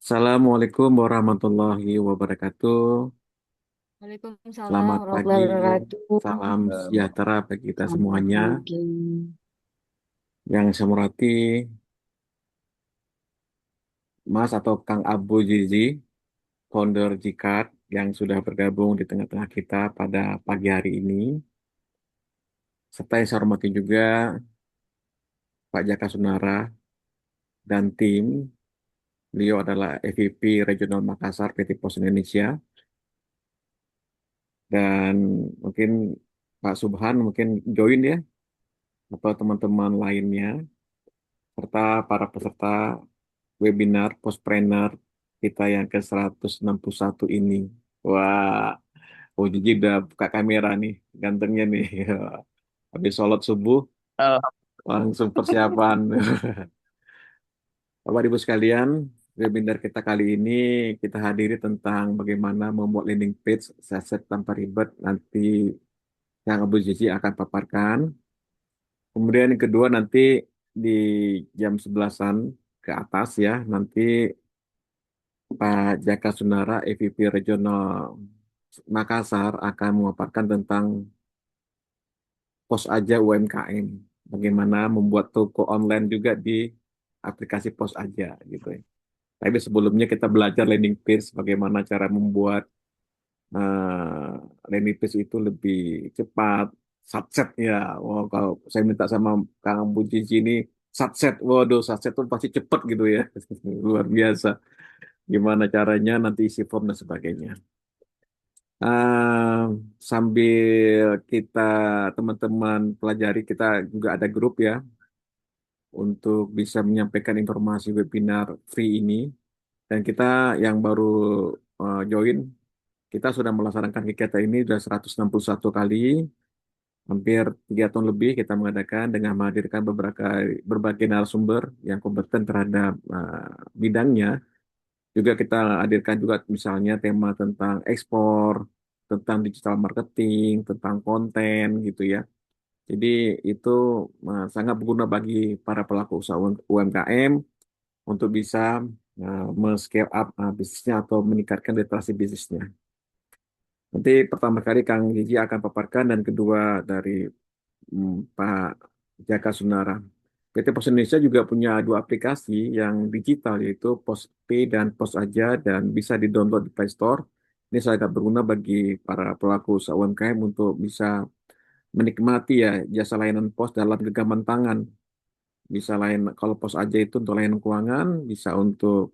Assalamualaikum warahmatullahi wabarakatuh. Waalaikumsalam Selamat pagi, warahmatullahi wabarakatuh. salam sejahtera bagi kita Selamat semuanya. pagi. Yang saya hormati Mas atau Kang Abu Zizi, founder Jikart yang sudah bergabung di tengah-tengah kita pada pagi hari ini. Serta yang saya hormati juga Pak Jaka Sunara dan tim. Beliau adalah EVP Regional Makassar PT Pos Indonesia. Dan mungkin Pak Subhan mungkin join ya, atau teman-teman lainnya. Serta para peserta webinar Postpreneur kita yang ke 161 ini. Wah, oh Jiji udah buka kamera nih, gantengnya nih. Habis sholat subuh, Oh, langsung persiapan. Bapak Ibu sekalian, webinar kita kali ini kita hadiri tentang bagaimana membuat landing page saset tanpa ribet. Nanti yang Abu Jiji akan paparkan. Kemudian yang kedua nanti di jam 11-an ke atas ya, nanti Pak Jaka Sunara, EVP Regional Makassar akan memaparkan tentang Pos Aja UMKM. Bagaimana membuat toko online juga di aplikasi Pos Aja gitu ya. Tapi sebelumnya kita belajar landing page, bagaimana cara membuat landing page itu lebih cepat, satset ya. Wow, kalau saya minta sama Kang Buji ini satset, waduh satset itu pasti cepat gitu ya. Luar biasa. Gimana caranya nanti isi form dan sebagainya. Ah, sambil kita teman-teman pelajari, kita juga ada grup ya untuk bisa menyampaikan informasi webinar free ini. Dan kita yang baru join, kita sudah melaksanakan kegiatan ini sudah 161 kali, hampir 3 tahun lebih kita mengadakan dengan menghadirkan berbagai narasumber yang kompeten terhadap bidangnya. Juga kita hadirkan juga misalnya tema tentang ekspor, tentang digital marketing, tentang konten gitu ya. Jadi itu sangat berguna bagi para pelaku usaha UMKM untuk bisa men-scale up bisnisnya atau meningkatkan literasi bisnisnya. Nanti pertama kali Kang Gigi akan paparkan dan kedua dari Pak Jaka Sunara. PT Pos Indonesia juga punya dua aplikasi yang digital yaitu Postpay dan Pos Aja dan bisa di-download di Play Store. Ini sangat berguna bagi para pelaku usaha UMKM untuk bisa menikmati ya jasa layanan pos dalam genggaman tangan. Bisa lain kalau pos aja itu untuk layanan keuangan, bisa untuk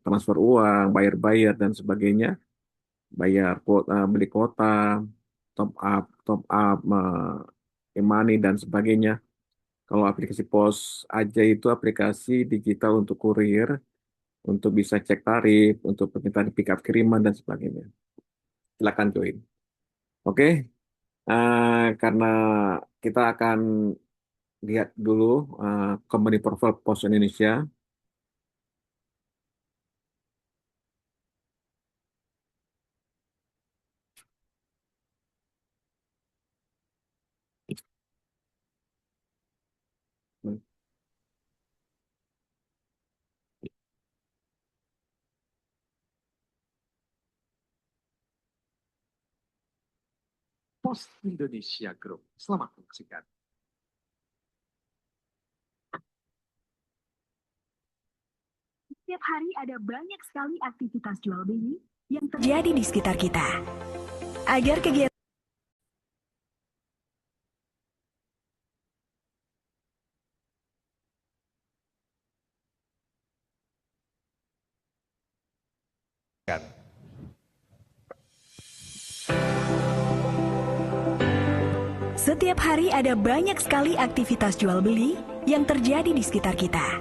transfer uang, bayar-bayar dan sebagainya, bayar kuota, beli kuota, top up, e-money dan sebagainya. Kalau aplikasi pos aja itu aplikasi digital untuk kurir, untuk bisa cek tarif, untuk permintaan pick up kiriman dan sebagainya. Silakan join. Oke, karena kita akan lihat dulu company profile Pos Indonesia. Pos Indonesia Group. Selamat menyaksikan. Setiap hari ada banyak sekali aktivitas jual beli yang terjadi di sekitar kita. Agar kegiatan Setiap hari ada banyak sekali aktivitas jual beli yang terjadi di sekitar kita.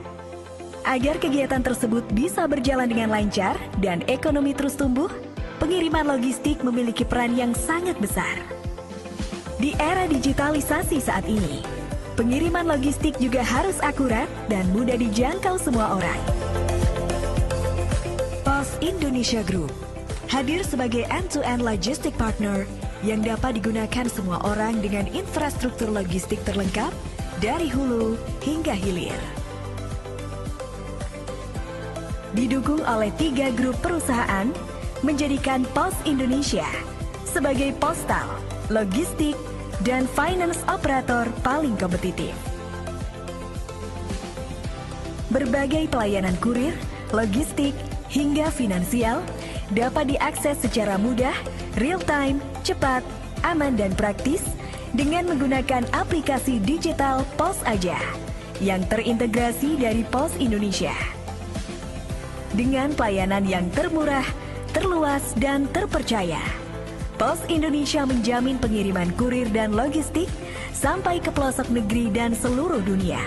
Agar kegiatan tersebut bisa berjalan dengan lancar dan ekonomi terus tumbuh, pengiriman logistik memiliki peran yang sangat besar. Di era digitalisasi saat ini, pengiriman logistik juga harus akurat dan mudah dijangkau semua orang. Pos Indonesia Group hadir sebagai end-to-end logistic partner yang dapat digunakan semua orang dengan infrastruktur logistik terlengkap dari hulu hingga hilir. didukung oleh 3 grup perusahaan, menjadikan Pos Indonesia sebagai postal, logistik, dan finance operator paling kompetitif. Berbagai pelayanan kurir, logistik, hingga finansial dapat diakses secara mudah, real-time, cepat, aman, dan praktis dengan menggunakan aplikasi digital Pos Aja yang terintegrasi dari Pos Indonesia. Dengan pelayanan yang termurah, terluas, dan terpercaya, Pos Indonesia menjamin pengiriman kurir dan logistik sampai ke pelosok negeri dan seluruh dunia.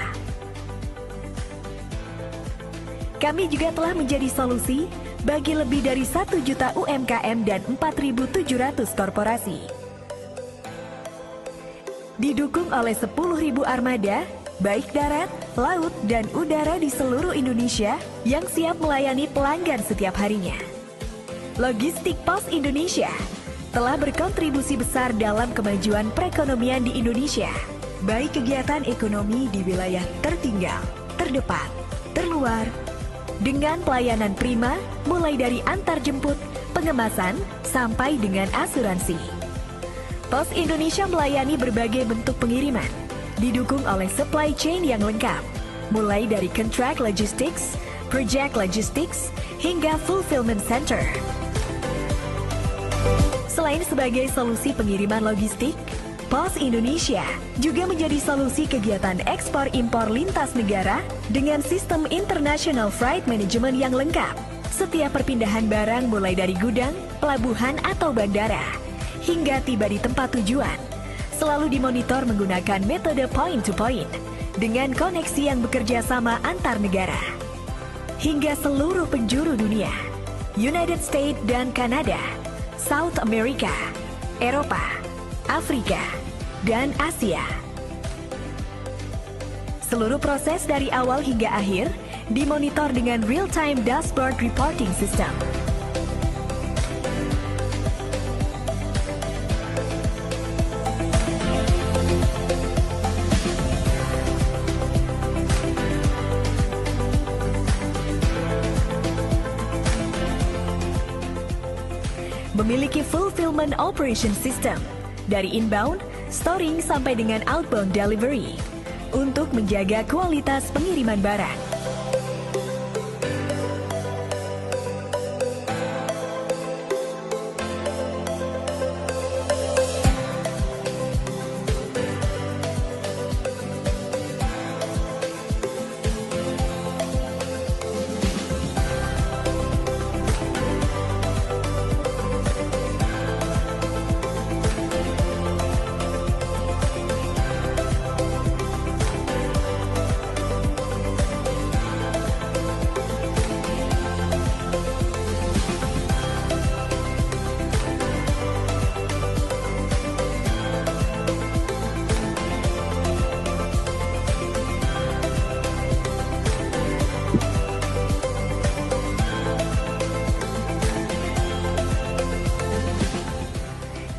Kami juga telah menjadi solusi bagi lebih dari 1 juta UMKM dan 4.700 korporasi. Didukung oleh 10.000 armada, baik darat, laut, dan udara di seluruh Indonesia yang siap melayani pelanggan setiap harinya. Logistik Pos Indonesia telah berkontribusi besar dalam kemajuan perekonomian di Indonesia, baik kegiatan ekonomi di wilayah tertinggal, terdepan, terluar, dengan pelayanan prima mulai dari antar jemput, pengemasan, sampai dengan asuransi. Pos Indonesia melayani berbagai bentuk pengiriman, didukung oleh supply chain yang lengkap, mulai dari contract logistics, project logistics, hingga fulfillment center. Selain sebagai solusi pengiriman logistik, Pos Indonesia juga menjadi solusi kegiatan ekspor-impor lintas negara dengan sistem International Freight Management yang lengkap. Setiap perpindahan barang mulai dari gudang, pelabuhan, atau bandara, hingga tiba di tempat tujuan, selalu dimonitor menggunakan metode point-to-point dengan koneksi yang bekerja sama antar negara. Hingga seluruh penjuru dunia, United States dan Kanada, South America, Eropa, Afrika, dan Asia. Seluruh proses dari awal hingga akhir dimonitor dengan real-time dashboard reporting system. Memiliki fulfillment operation system dari inbound, storing sampai dengan outbound delivery untuk menjaga kualitas pengiriman barang.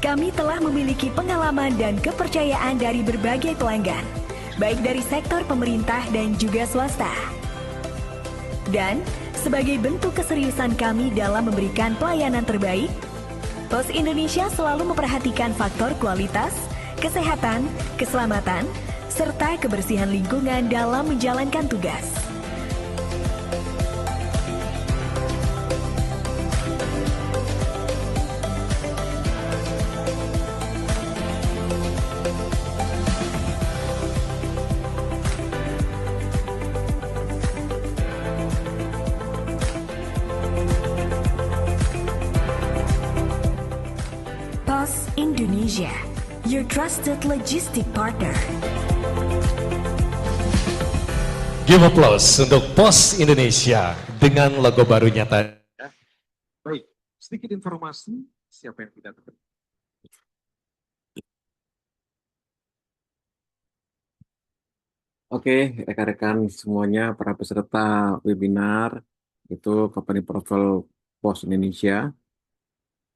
Kami telah memiliki pengalaman dan kepercayaan dari berbagai pelanggan, baik dari sektor pemerintah dan juga swasta. Dan sebagai bentuk keseriusan kami dalam memberikan pelayanan terbaik, Pos Indonesia selalu memperhatikan faktor kualitas, kesehatan, keselamatan, serta kebersihan lingkungan dalam menjalankan tugas. Pos Indonesia, your trusted logistic partner. Give applause untuk Pos Indonesia dengan logo barunya tadi. Baik, sedikit informasi siapa yang tidak tahu. Oke, rekan-rekan semuanya, para peserta webinar, itu company profile Pos Indonesia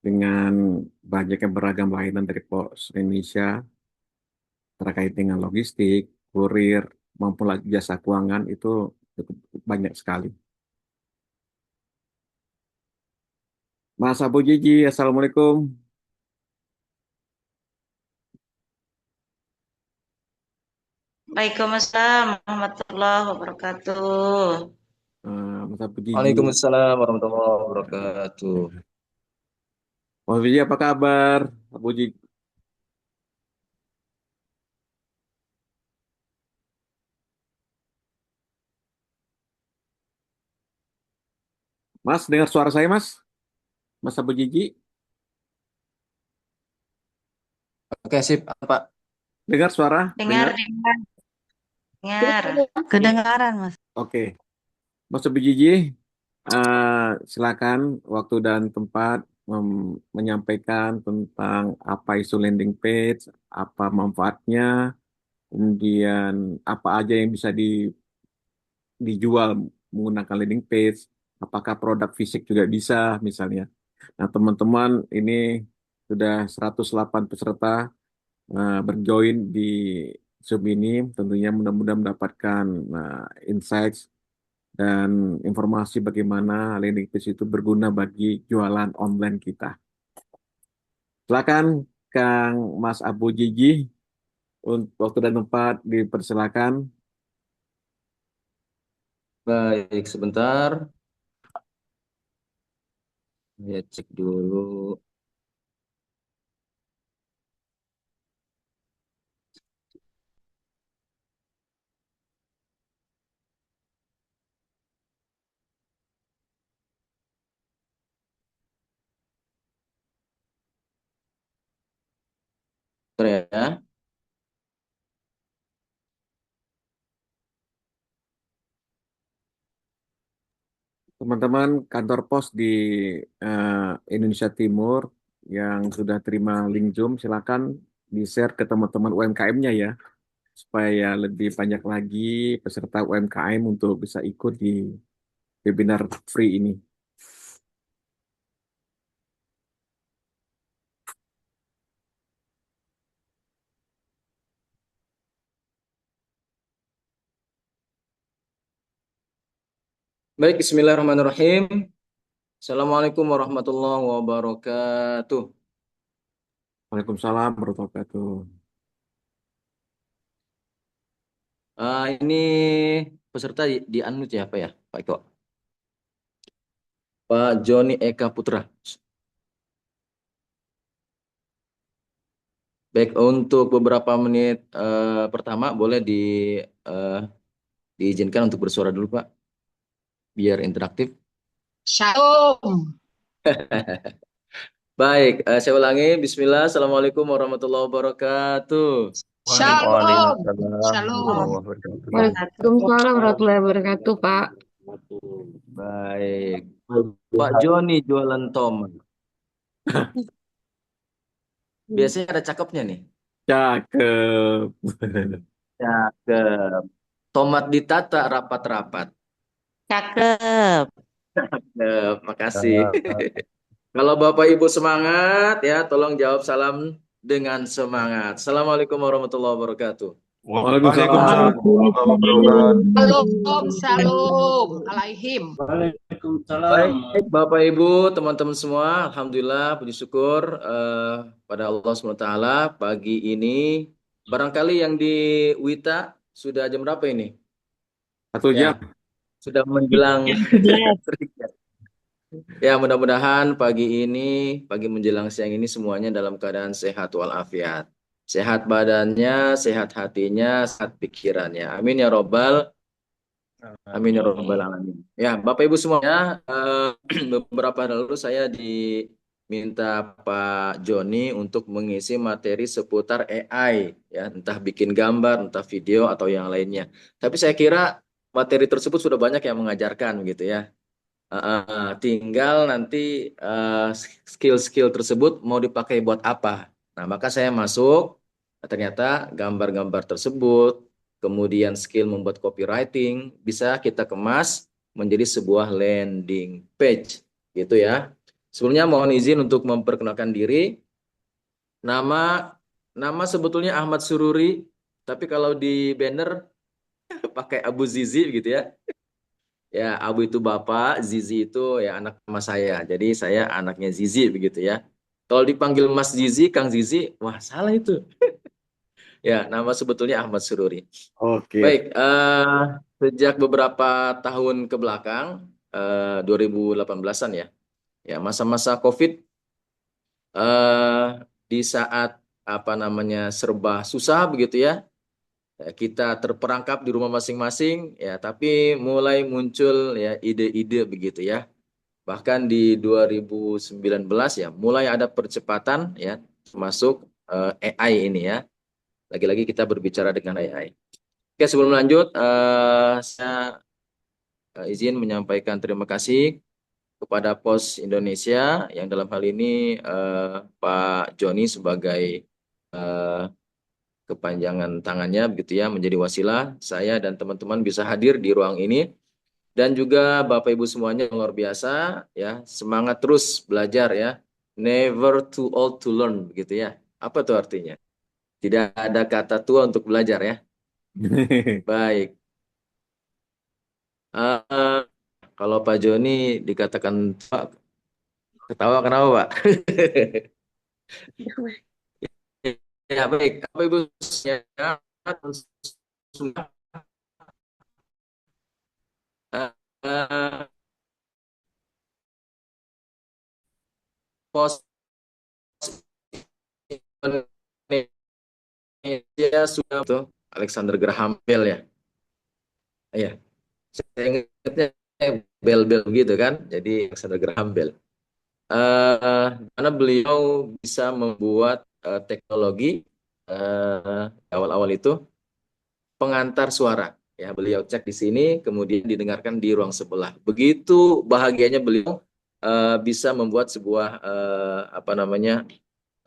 dengan banyaknya beragam layanan dari Pos Indonesia terkait dengan logistik, kurir, maupun lagi jasa keuangan itu cukup banyak sekali. Mas Abu Jiji, Assalamualaikum. Waalaikumsalam warahmatullahi wabarakatuh. Mas Abu Jiji. Waalaikumsalam warahmatullahi wabarakatuh. Mas Abu Jiji, apa kabar? Abu Jiji. Mas, dengar suara saya, Mas? Mas Abu Jiji, Oke, sip, Pak. dengar suara? Dengar, Dengar? dengar, dengar. Kedengaran, Mas. Oke. Mas Abu Jiji, silakan waktu dan tempat menyampaikan tentang apa isu landing page, apa manfaatnya, kemudian apa aja yang bisa dijual menggunakan landing page, apakah produk fisik juga bisa misalnya. Nah, teman-teman ini sudah 108 peserta berjoin di Zoom ini, tentunya mudah-mudahan mendapatkan insights dan informasi bagaimana landing page itu berguna bagi jualan online kita. Silakan Kang Mas Abu Jiji, untuk waktu dan tempat dipersilakan. Baik, sebentar. Ya, cek dulu. Bentar ya. Teman-teman kantor pos di eh, Indonesia Timur yang sudah terima link Zoom, silakan di-share ke teman-teman UMKM-nya ya, supaya lebih banyak lagi peserta UMKM untuk bisa ikut di webinar free ini. Baik, bismillahirrahmanirrahim. Assalamualaikum warahmatullahi wabarakatuh. Waalaikumsalam warahmatullahi wabarakatuh. Ini peserta di unmute ya, Pak ya, Pak Eko. Pak Joni Eka Putra. Baik, untuk beberapa menit pertama boleh diizinkan untuk bersuara dulu, Pak, biar interaktif. Shalom. Baik, saya ulangi. Bismillah, Assalamualaikum warahmatullahi wabarakatuh. Shalom. Shalom. Waalaikumsalam warahmatullahi wabarakatuh, Pak. Baik, Pak Joni jualan tomat. Biasanya ada cakepnya nih. Cakep. Cakep. Tomat ditata rapat-rapat. Cakep. Makasih. Kalau Bapak Ibu semangat ya, tolong jawab salam dengan semangat. Assalamualaikum warahmatullahi wabarakatuh. Waalaikumsalam. Shalom. Shalom. Alaihim. Baik, Bapak Ibu, teman-teman semua, alhamdulillah, puji syukur pada Allah SWT pagi ini. Barangkali yang di Wita sudah jam berapa ini? 1 jam. Ya, sudah menjelang. Ya, mudah-mudahan pagi ini, pagi menjelang siang ini semuanya dalam keadaan sehat walafiat. Sehat badannya, sehat hatinya, sehat pikirannya. Amin ya robbal. Amin ya robbal alamin. Ya, Bapak Ibu semuanya, beberapa hari lalu saya diminta Pak Joni untuk mengisi materi seputar AI, ya, entah bikin gambar, entah video atau yang lainnya. Tapi saya kira materi tersebut sudah banyak yang mengajarkan gitu ya. Tinggal nanti skill-skill tersebut mau dipakai buat apa. Nah, maka saya masuk, ternyata gambar-gambar tersebut, kemudian skill membuat copywriting, bisa kita kemas menjadi sebuah landing page, gitu ya. Sebelumnya mohon izin untuk memperkenalkan diri. Nama sebetulnya Ahmad Sururi, tapi kalau di banner pakai Abu Zizi gitu ya. Ya, Abu itu bapak, Zizi itu ya anak sama saya. Jadi saya anaknya Zizi begitu ya. Kalau dipanggil Mas Zizi, Kang Zizi, wah salah itu. Ya, nama sebetulnya Ahmad Sururi. Oke. Baik, sejak beberapa tahun ke belakang, 2018-an ya, ya masa-masa COVID, eh, di saat apa namanya serba susah begitu ya, kita terperangkap di rumah masing-masing, ya, tapi mulai muncul ya ide-ide begitu ya. Bahkan di 2019 ya, mulai ada percepatan ya, termasuk AI ini ya. Lagi-lagi kita berbicara dengan AI. Oke, sebelum lanjut, saya izin menyampaikan terima kasih kepada Pos Indonesia yang dalam hal ini Pak Joni sebagai eh, kepanjangan tangannya begitu ya menjadi wasilah saya dan teman-teman bisa hadir di ruang ini dan juga Bapak Ibu semuanya yang luar biasa ya semangat terus belajar ya, never too old to learn begitu ya. Apa tuh artinya? Tidak ada kata tua untuk belajar ya. Baik. Eh, kalau Pak Joni dikatakan tua, ketawa kenapa Pak? Ya baik, Bapak Ibu semuanya semua, eh, pos Indonesia sudah tuh Alexander Graham Bell ya. Iya, saya ingatnya Bell gitu kan. Jadi Alexander Graham Bell. Mana beliau bisa membuat teknologi awal-awal itu pengantar suara. Ya, beliau cek di sini, kemudian didengarkan di ruang sebelah. Begitu bahagianya beliau bisa membuat sebuah apa namanya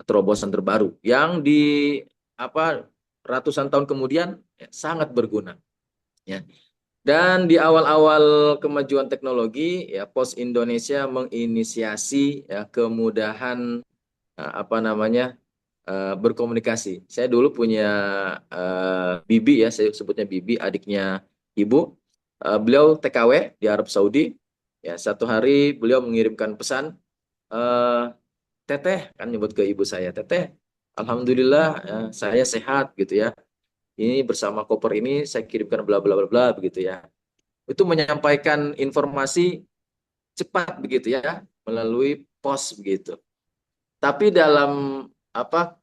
terobosan terbaru yang di apa ratusan tahun kemudian ya, sangat berguna. Ya. Dan di awal-awal kemajuan teknologi, ya Pos Indonesia menginisiasi ya kemudahan apa namanya berkomunikasi. Saya dulu punya Bibi ya, saya sebutnya Bibi, adiknya ibu. Beliau TKW di Arab Saudi. Ya, satu hari beliau mengirimkan pesan, eh, Teteh kan nyebut ke ibu saya, Teteh, Alhamdulillah saya sehat gitu ya. Ini bersama koper ini saya kirimkan bla bla bla bla begitu ya. Itu menyampaikan informasi cepat begitu ya melalui pos begitu. Tapi dalam apa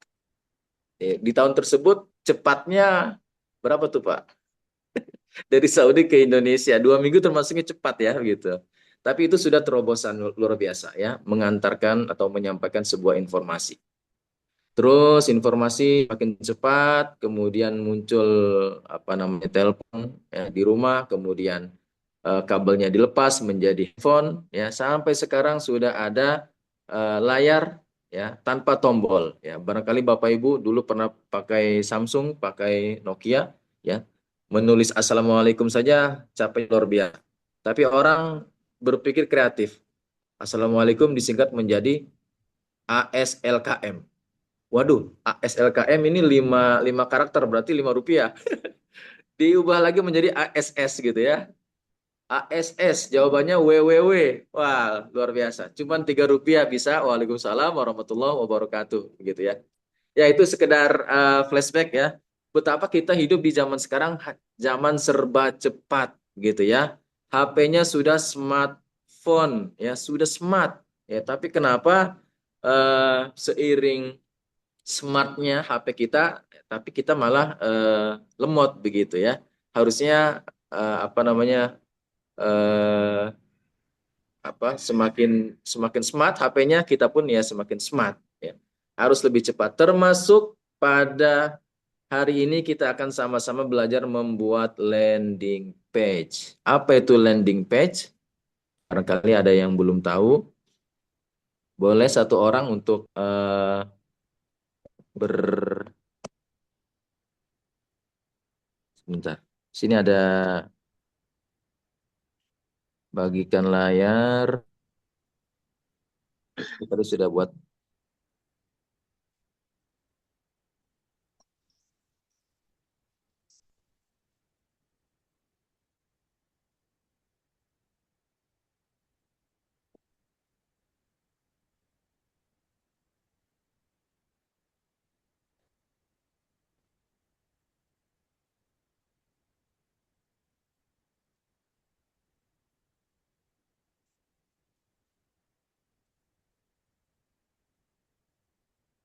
di tahun tersebut cepatnya berapa tuh Pak? Dari Saudi ke Indonesia 2 minggu termasuknya cepat ya gitu. Tapi itu sudah terobosan luar biasa ya mengantarkan atau menyampaikan sebuah informasi. Terus informasi makin cepat, kemudian muncul apa namanya telepon ya, di rumah, kemudian kabelnya dilepas menjadi handphone, ya sampai sekarang sudah ada layar ya tanpa tombol. Ya barangkali Bapak Ibu dulu pernah pakai Samsung, pakai Nokia, ya menulis Assalamualaikum saja capek luar biasa. Tapi orang berpikir kreatif. Assalamualaikum disingkat menjadi ASLKM. Waduh, ASLKM ini lima karakter, berarti Rp5. Diubah lagi menjadi ASS gitu ya. ASS, jawabannya WWW. Wah, luar biasa. Cuman Rp3 bisa. Waalaikumsalam warahmatullahi wabarakatuh. Gitu ya. Ya, itu sekedar flashback ya. Betapa kita hidup di zaman sekarang, zaman serba cepat gitu ya. HP-nya sudah smartphone, ya sudah smart. Ya, tapi kenapa seiring smartnya HP kita, tapi kita malah lemot begitu ya. Harusnya apa namanya eh, apa semakin semakin smart HP-nya kita pun ya semakin smart ya. Harus lebih cepat. Termasuk pada hari ini kita akan sama-sama belajar membuat landing page. Apa itu landing page? Barangkali ada yang belum tahu. Boleh satu orang untuk ber sebentar. Sini ada bagikan layar. Kita sudah buat.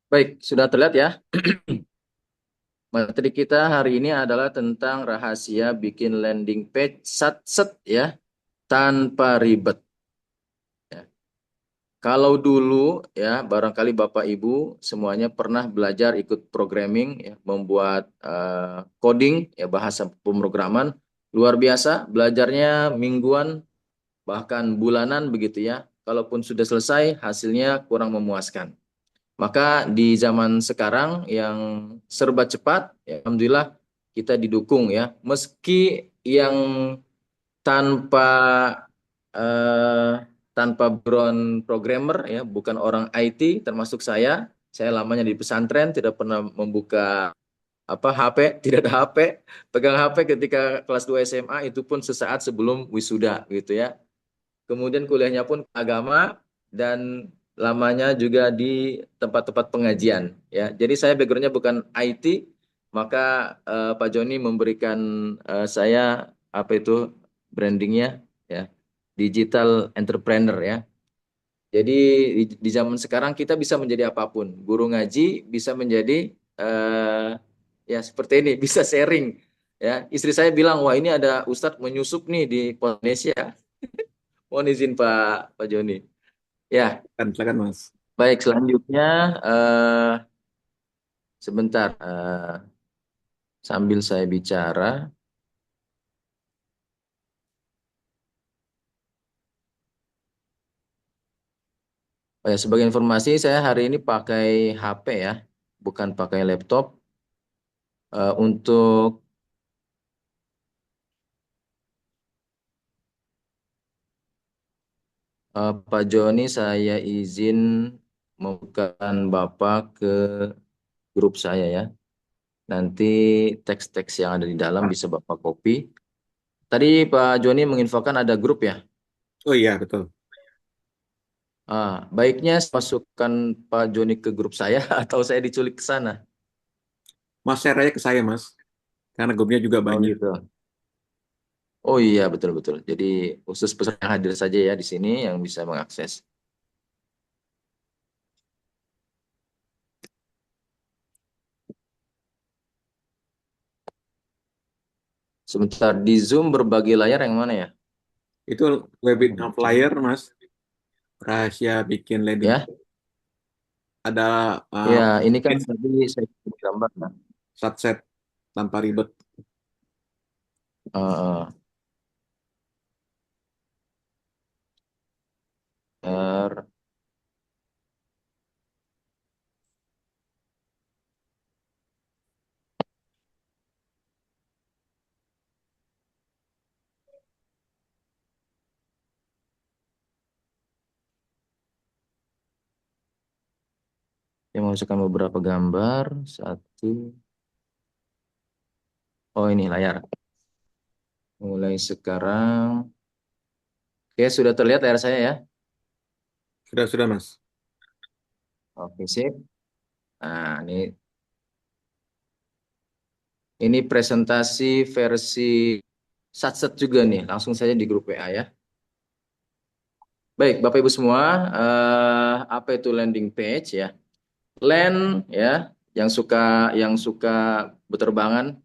Baik, sudah terlihat ya. Materi kita hari ini adalah tentang rahasia bikin landing page sat-set ya, tanpa ribet. Ya. Kalau dulu ya, barangkali Bapak Ibu semuanya pernah belajar ikut programming ya, membuat coding ya, bahasa pemrograman. Luar biasa, belajarnya mingguan bahkan bulanan begitu ya. Kalaupun sudah selesai, hasilnya kurang memuaskan. Maka di zaman sekarang yang serba cepat, ya, alhamdulillah kita didukung ya. Meski yang tanpa eh, tanpa background programmer ya, bukan orang IT, termasuk saya lamanya di pesantren, tidak pernah membuka HP, tidak ada HP, pegang HP ketika kelas 2 SMA itu pun sesaat sebelum wisuda gitu ya. Kemudian kuliahnya pun agama dan lamanya juga di tempat-tempat pengajian ya. Jadi saya backgroundnya bukan IT, maka Pak Joni memberikan saya apa itu brandingnya ya, digital entrepreneur ya. Jadi di zaman sekarang kita bisa menjadi apapun. Guru ngaji bisa menjadi ya seperti ini, bisa sharing ya. Istri saya bilang, wah ini ada Ustadz menyusup nih di Indonesia. Mohon izin Pak Joni. Ya, Silakan Mas. baik selanjutnya sebentar sambil saya bicara. Oh ya, sebagai informasi saya hari ini pakai HP ya, bukan pakai laptop. Untuk Pak Joni saya izin membukakan Bapak ke grup saya ya. Nanti teks-teks yang ada di dalam bisa Bapak copy. Tadi Pak Joni menginfokan ada grup ya. Oh iya, betul. Baiknya masukkan Pak Joni ke grup saya atau saya diculik ke sana. Mas share aja ke saya, Mas. Karena grupnya juga Oh banyak. gitu. Oh iya betul-betul. Jadi khusus peserta yang hadir saja ya di sini yang bisa mengakses. Sebentar di Zoom berbagi layar yang mana ya? Itu webinar flyer, Mas. Rahasia bikin landing. Ya, Ada ya ini kan tadi saya gambar kan. set tanpa ribet. Uh, uh, er, saya masukkan beberapa gambar. Satu. Oh ini layar. Mulai sekarang. Oke, sudah terlihat layar saya ya. Sudah, Mas. Oke, sip. Nah, ini presentasi versi satset juga nih. Langsung saja di grup WA ya. Baik, Bapak Ibu semua, apa itu landing page ya? Land ya, yang suka berterbangan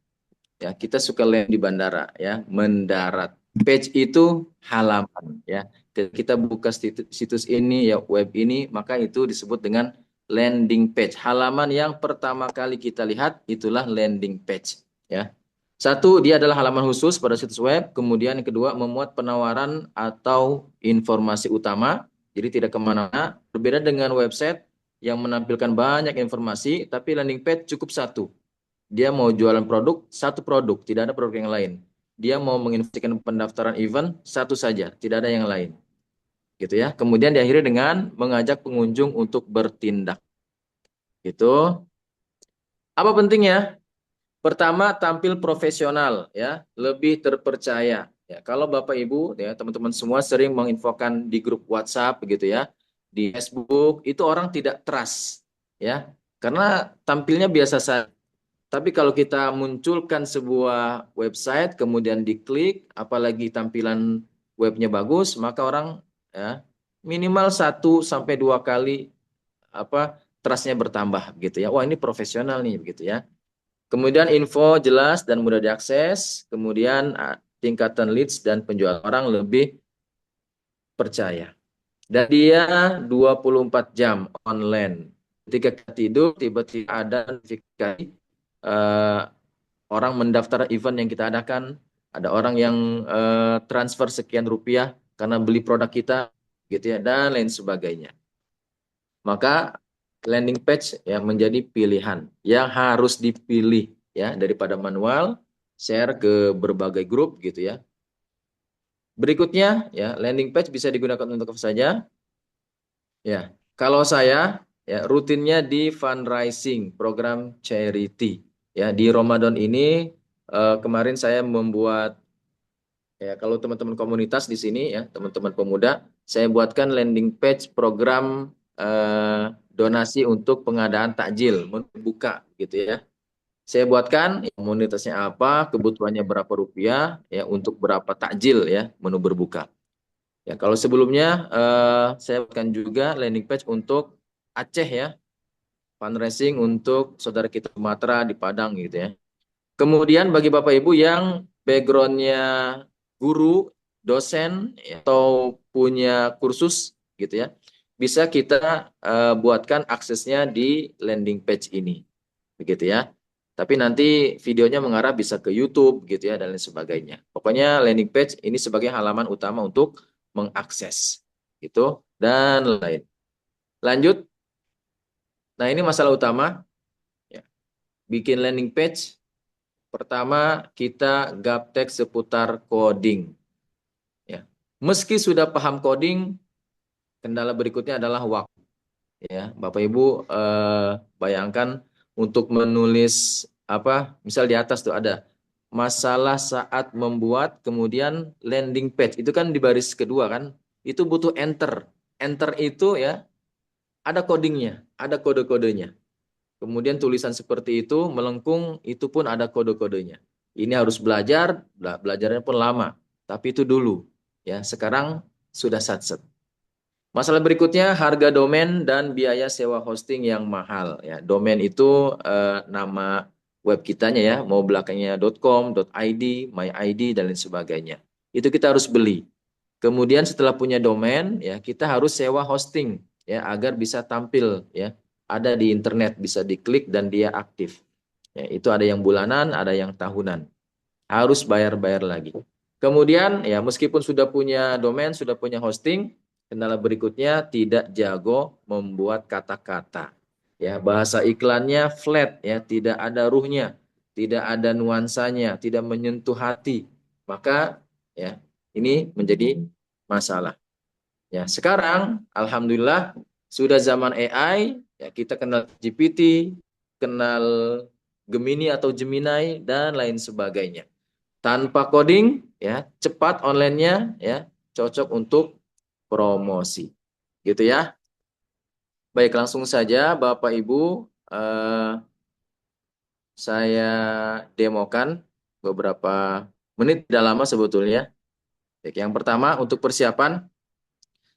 ya, kita suka land di bandara ya, mendarat. Page itu halaman ya. Ketika kita buka situs ini ya, web ini, maka itu disebut dengan landing page. Halaman yang pertama kali kita lihat itulah landing page ya. Satu, dia adalah halaman khusus pada situs web. Kemudian yang kedua, memuat penawaran atau informasi utama. Jadi tidak kemana-mana. Berbeda dengan website yang menampilkan banyak informasi, tapi landing page cukup satu. Dia mau jualan produk, satu produk, tidak ada produk yang lain. Dia mau menginformasikan pendaftaran event, satu saja, tidak ada yang lain. Gitu ya. Kemudian diakhiri dengan mengajak pengunjung untuk bertindak. Gitu. Apa pentingnya? Pertama, tampil profesional ya, lebih terpercaya. Ya, kalau Bapak Ibu ya, teman-teman semua sering menginfokan di grup WhatsApp begitu ya, di Facebook itu orang tidak trust ya. Karena tampilnya biasa saja. Tapi kalau kita munculkan sebuah website kemudian diklik, apalagi tampilan webnya bagus, maka orang ya minimal 1 sampai 2 kali apa trustnya bertambah gitu ya. Wah, ini profesional nih begitu ya. Kemudian info jelas dan mudah diakses, kemudian tingkatan leads dan penjual orang lebih percaya. Dan dia 24 jam online. Ketika kita tidur, tiba-tiba ada notifikasi orang mendaftar event yang kita adakan, ada orang yang transfer sekian rupiah karena beli produk kita, gitu ya, dan lain sebagainya. Maka landing page yang menjadi pilihan yang harus dipilih ya daripada manual, share ke berbagai grup gitu ya. Berikutnya ya landing page bisa digunakan untuk apa saja? Ya, kalau saya ya rutinnya di fundraising program charity. Ya, di Ramadan ini kemarin saya membuat ya kalau teman-teman komunitas di sini ya, teman-teman pemuda, saya buatkan landing page program donasi untuk pengadaan takjil membuka gitu ya. Saya buatkan komunitasnya apa, kebutuhannya berapa rupiah ya untuk berapa takjil ya menu berbuka. Ya, kalau sebelumnya saya buatkan juga landing page untuk Aceh ya, fundraising untuk saudara kita Sumatera di Padang gitu ya. Kemudian bagi Bapak Ibu yang backgroundnya guru, dosen ya, atau punya kursus gitu ya, bisa kita buatkan aksesnya di landing page ini, begitu ya. Tapi nanti videonya mengarah bisa ke YouTube gitu ya dan lain sebagainya. Pokoknya landing page ini sebagai halaman utama untuk mengakses itu dan lain. Lanjut. Nah, ini masalah utama ya. Bikin landing page. Pertama, kita gaptek seputar coding. Ya. Meski sudah paham coding, kendala berikutnya adalah waktu. Ya, Bapak Ibu bayangkan untuk menulis apa? Misal di atas tuh ada masalah saat membuat, kemudian landing page. Itu kan di baris kedua kan? Itu butuh enter. Enter itu ya ada codingnya, ada kode-kodenya. Kemudian tulisan seperti itu melengkung, itu pun ada kode-kodenya. Ini harus belajar, belajarnya pun lama. Tapi itu dulu, ya. Sekarang sudah satset. Masalah berikutnya harga domain dan biaya sewa hosting yang mahal. Ya, domain itu nama web kitanya ya, mau belakangnya .com, .id, myid dan lain sebagainya. Itu kita harus beli. Kemudian setelah punya domain, ya kita harus sewa hosting ya agar bisa tampil ya ada di internet, bisa diklik dan dia aktif. Ya, itu ada yang bulanan, ada yang tahunan. Harus bayar-bayar lagi. Kemudian ya meskipun sudah punya domain, sudah punya hosting, kendala berikutnya tidak jago membuat kata-kata. Ya, bahasa iklannya flat ya, tidak ada ruhnya, tidak ada nuansanya, tidak menyentuh hati. Maka ya ini menjadi masalah. Ya, sekarang alhamdulillah sudah zaman AI, ya kita kenal GPT, kenal Gemini atau Gemini dan lain sebagainya. Tanpa coding, ya cepat online-nya, ya cocok untuk promosi, gitu ya. Baik, langsung saja Bapak Ibu, saya demokan beberapa menit, tidak lama sebetulnya. Baik, yang pertama untuk persiapan.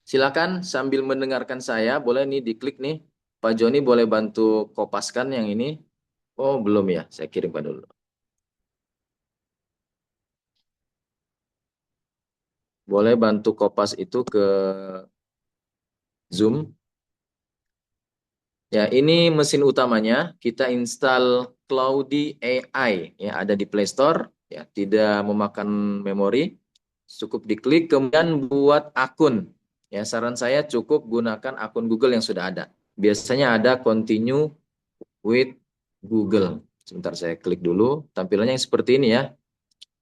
Silakan sambil mendengarkan saya, boleh nih diklik nih. Pak Joni boleh bantu kopaskan yang ini. Oh, belum ya, saya kirimkan dulu. Boleh bantu kopas itu ke Zoom. Ya, ini mesin utamanya. Kita install Cloudy AI ya, ada di Play Store ya, tidak memakan memori. Cukup diklik kemudian buat akun. Ya, saran saya cukup gunakan akun Google yang sudah ada. Biasanya ada continue with Google. Sebentar saya klik dulu. Tampilannya yang seperti ini ya.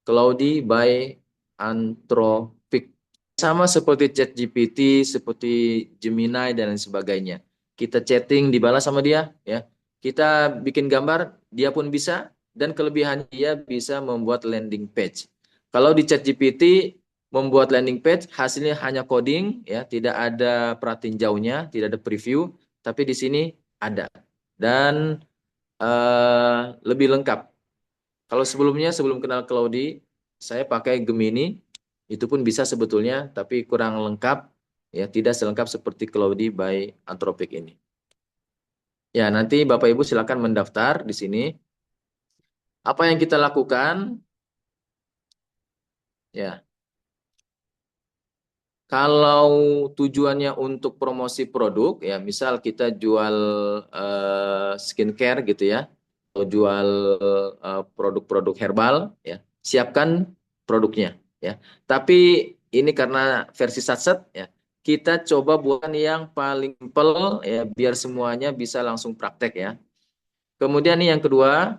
Cloudy by Anthropic. Sama seperti ChatGPT, seperti Gemini dan lain sebagainya. Kita chatting dibalas sama dia ya. Kita bikin gambar, dia pun bisa, dan kelebihan dia bisa membuat landing page. Kalau di ChatGPT membuat landing page hasilnya hanya coding ya, tidak ada perhatiin jauhnya, tidak ada preview, tapi di sini ada. Dan lebih lengkap. Kalau sebelumnya, sebelum kenal Cloudy, saya pakai Gemini, itu pun bisa sebetulnya, tapi kurang lengkap, ya tidak selengkap seperti Cloudy by Anthropic ini. Ya, nanti Bapak Ibu silakan mendaftar di sini. Apa yang kita lakukan? Ya, kalau tujuannya untuk promosi produk, ya misal kita jual skincare gitu ya, atau jual produk-produk herbal, ya siapkan produknya, ya. Tapi ini karena versi satset, ya kita coba buat yang paling simpel, ya biar semuanya bisa langsung praktek ya. Kemudian nih yang kedua,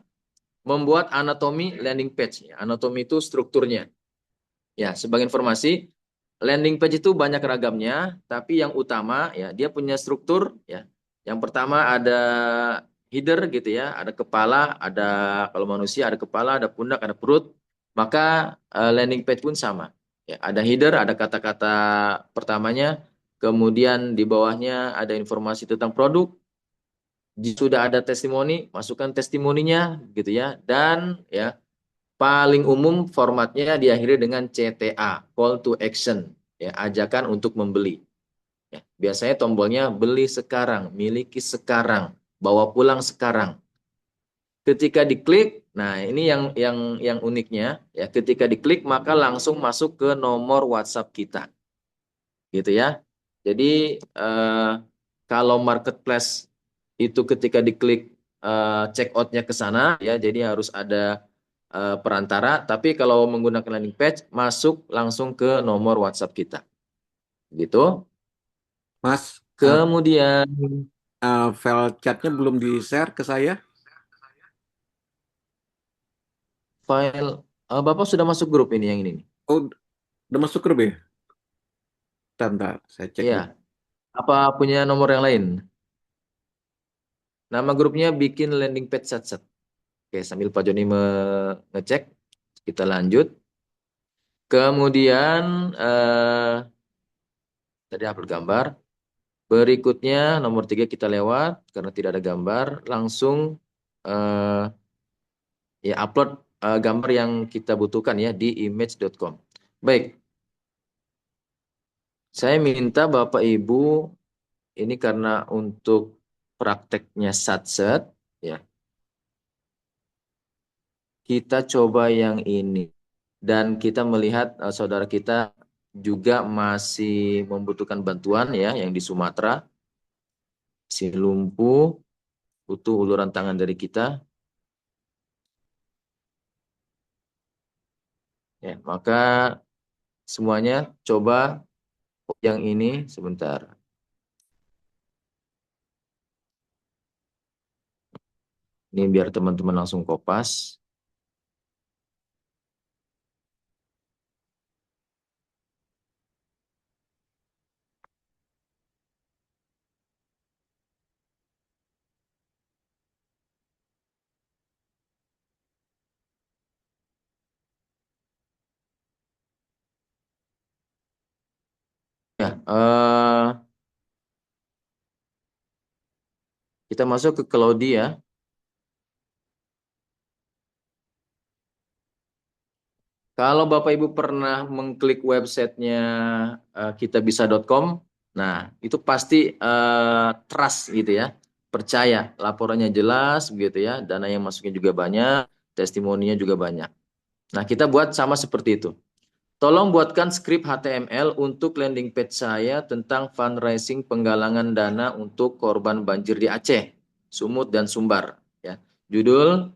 membuat anatomi landing page. Ya, anatomi itu strukturnya. Ya, sebagai informasi, landing page itu banyak ragamnya, tapi yang utama ya dia punya struktur ya. Yang pertama ada header gitu ya, ada kepala, ada kalau manusia ada kepala, ada pundak, ada perut. Maka landing page pun sama. Ya, ada header, ada kata-kata pertamanya, kemudian di bawahnya ada informasi tentang produk. Sudah ada testimoni, masukkan testimoninya gitu ya. Dan ya paling umum formatnya diakhiri dengan CTA, call to action, ya, ajakan untuk membeli. Ya, biasanya tombolnya beli sekarang, miliki sekarang, bawa pulang sekarang. Ketika diklik, nah ini yang uniknya, ya, ketika diklik maka langsung masuk ke nomor WhatsApp kita, gitu ya. Jadi kalau marketplace itu ketika diklik check out-nya ke sana, ya, jadi harus ada perantara, tapi kalau menggunakan landing page masuk langsung ke nomor WhatsApp kita. Gitu. Mas, Kemudian file chatnya belum di-share ke saya. file Bapak sudah masuk grup ini yang ini nih. Oh, udah masuk grup ya? Bentar, saya cek Iya. dulu. Apa punya nomor yang lain? Nama grupnya bikin landing page set. Oke, sambil Pak Joni ngecek, kita lanjut. Kemudian tadi upload gambar. Berikutnya nomor 3 kita lewat karena tidak ada gambar, langsung eh, ya upload gambar yang kita butuhkan ya di image.com. Baik, saya minta Bapak Ibu ini karena untuk prakteknya satset ya. Kita coba yang ini dan kita melihat saudara kita juga masih membutuhkan bantuan ya yang di Sumatera, si lumpuh, butuh uluran tangan dari kita. Ya, maka semuanya coba yang ini sebentar. Ini biar teman-teman langsung kopas. Ya, kita masuk ke Claudia ya. Kalau Bapak Ibu pernah mengklik websitenya kitabisa.com, nah itu pasti trust gitu ya, percaya, laporannya jelas gitu ya, dana yang masuknya juga banyak, testimoninya juga banyak. Nah kita buat sama seperti itu. Tolong buatkan skrip HTML untuk landing page saya tentang fundraising penggalangan dana untuk korban banjir di Aceh, Sumut dan Sumbar. Ya. Judul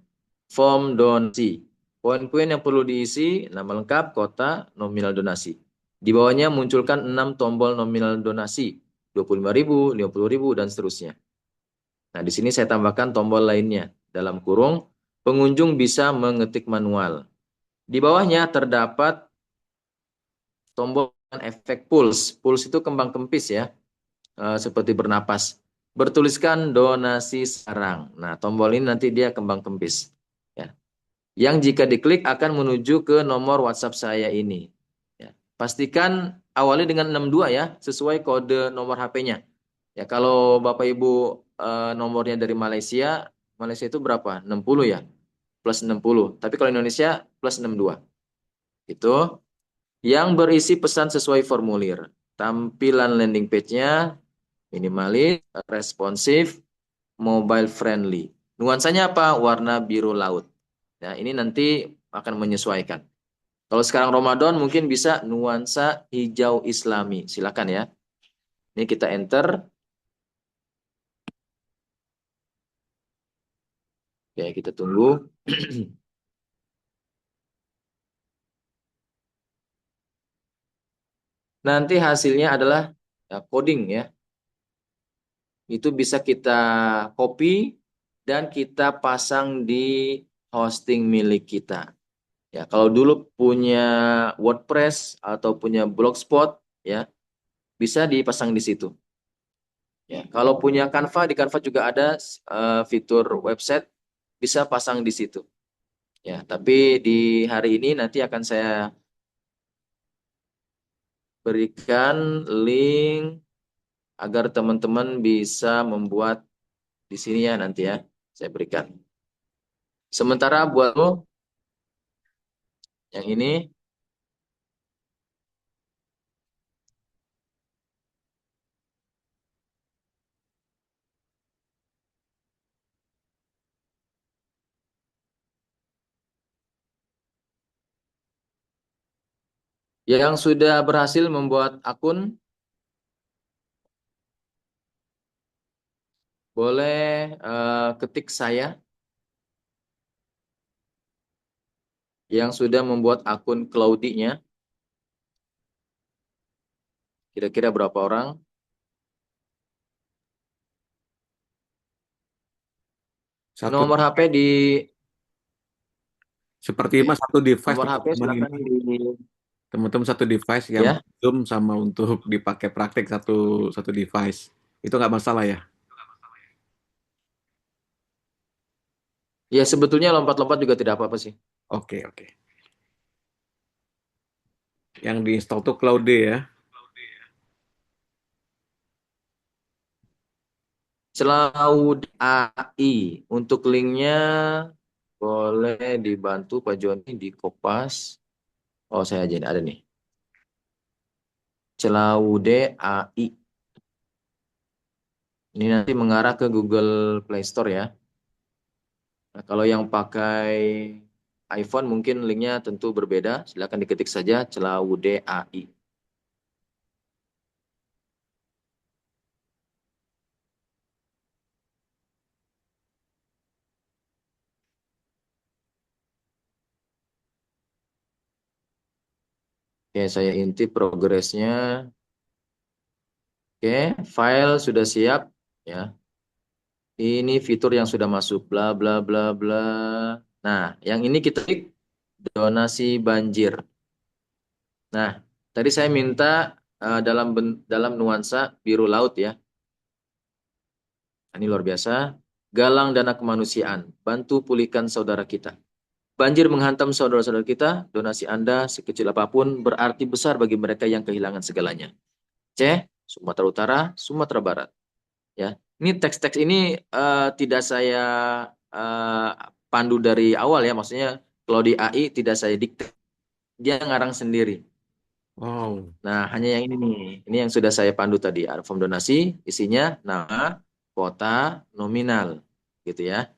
form donasi. Poin-poin yang perlu diisi, nama lengkap, kota, nominal donasi. Di bawahnya munculkan 6 tombol nominal donasi, 25.000, 50.000 dan seterusnya. Nah, di sini saya tambahkan tombol lainnya. Dalam kurung, pengunjung bisa mengetik manual. Di bawahnya terdapat tombol efek pulse. Pulse itu kembang kempis ya, seperti bernapas. Bertuliskan donasi sekarang. Nah, tombol ini nanti dia kembang kempis. Ya. Yang jika diklik akan menuju ke nomor WhatsApp saya ini. Ya. Pastikan awali dengan 62 ya, sesuai kode nomor HP-nya. Ya, kalau Bapak Ibu nomornya dari Malaysia, Malaysia itu berapa? 60 ya? Plus 60. Tapi kalau Indonesia plus 62. Itu yang berisi pesan sesuai formulir. Tampilan landing page-nya minimalis, responsif, mobile friendly. Nuansanya apa? Warna biru laut. Nah, ini nanti akan menyesuaikan. Kalau sekarang Ramadan mungkin bisa nuansa hijau Islami. Silakan ya. Ini kita enter. Oke, kita tunggu. Nanti hasilnya adalah coding ya. Itu bisa kita copy dan kita pasang di hosting milik kita. Ya, kalau dulu punya WordPress atau punya Blogspot ya, bisa dipasang di situ. Ya, kalau punya Canva, di Canva juga ada fitur website bisa pasang di situ. Ya, tapi di hari ini nanti akan saya berikan link agar teman-teman bisa membuat di sini ya nanti ya, saya berikan. Sementara buat lo yang ini, yang sudah berhasil membuat akun, boleh ketik saya. Yang sudah membuat akun Cloudy-nya, kira-kira berapa orang? Satu, Nomor HP di seperti mas satu device nomor HP teman-teman silakan ini. di Teman-teman satu device yang ya. Zoom sama untuk dipakai praktek satu satu device. Itu nggak masalah ya? Ya sebetulnya lompat-lompat juga tidak apa-apa sih. Oke, oke. Yang diinstal tuh Cloude ya. Cloud AI untuk linknya boleh dibantu Pak Joni di Kopas. Oh saya aja ada nih. Cloud AI. Ini nanti mengarah ke Google Play Store ya. Nah, kalau yang pakai iPhone mungkin linknya tentu berbeda. Silakan diketik saja Cloud AI. Oke, saya intip progresnya. Oke, file sudah siap ya. Ini fitur yang sudah masuk bla bla bla bla. Nah, yang ini kita klik donasi banjir. Nah, tadi saya minta dalam nuansa biru laut ya. Ini luar biasa. Galang dana kemanusiaan, bantu pulihkan saudara kita. Banjir menghantam saudara-saudara kita, donasi Anda sekecil apapun berarti besar bagi mereka yang kehilangan segalanya. C. Sumatera Utara, Sumatera Barat. Ya, ini teks-teks ini tidak saya eh, pandu dari awal ya, maksudnya kalau di AI tidak saya dikte, dia ngarang sendiri. Wow. Nah, hanya yang ini nih, ini yang sudah saya pandu tadi, ada form donasi, isinya nama, kota, nominal, gitu ya.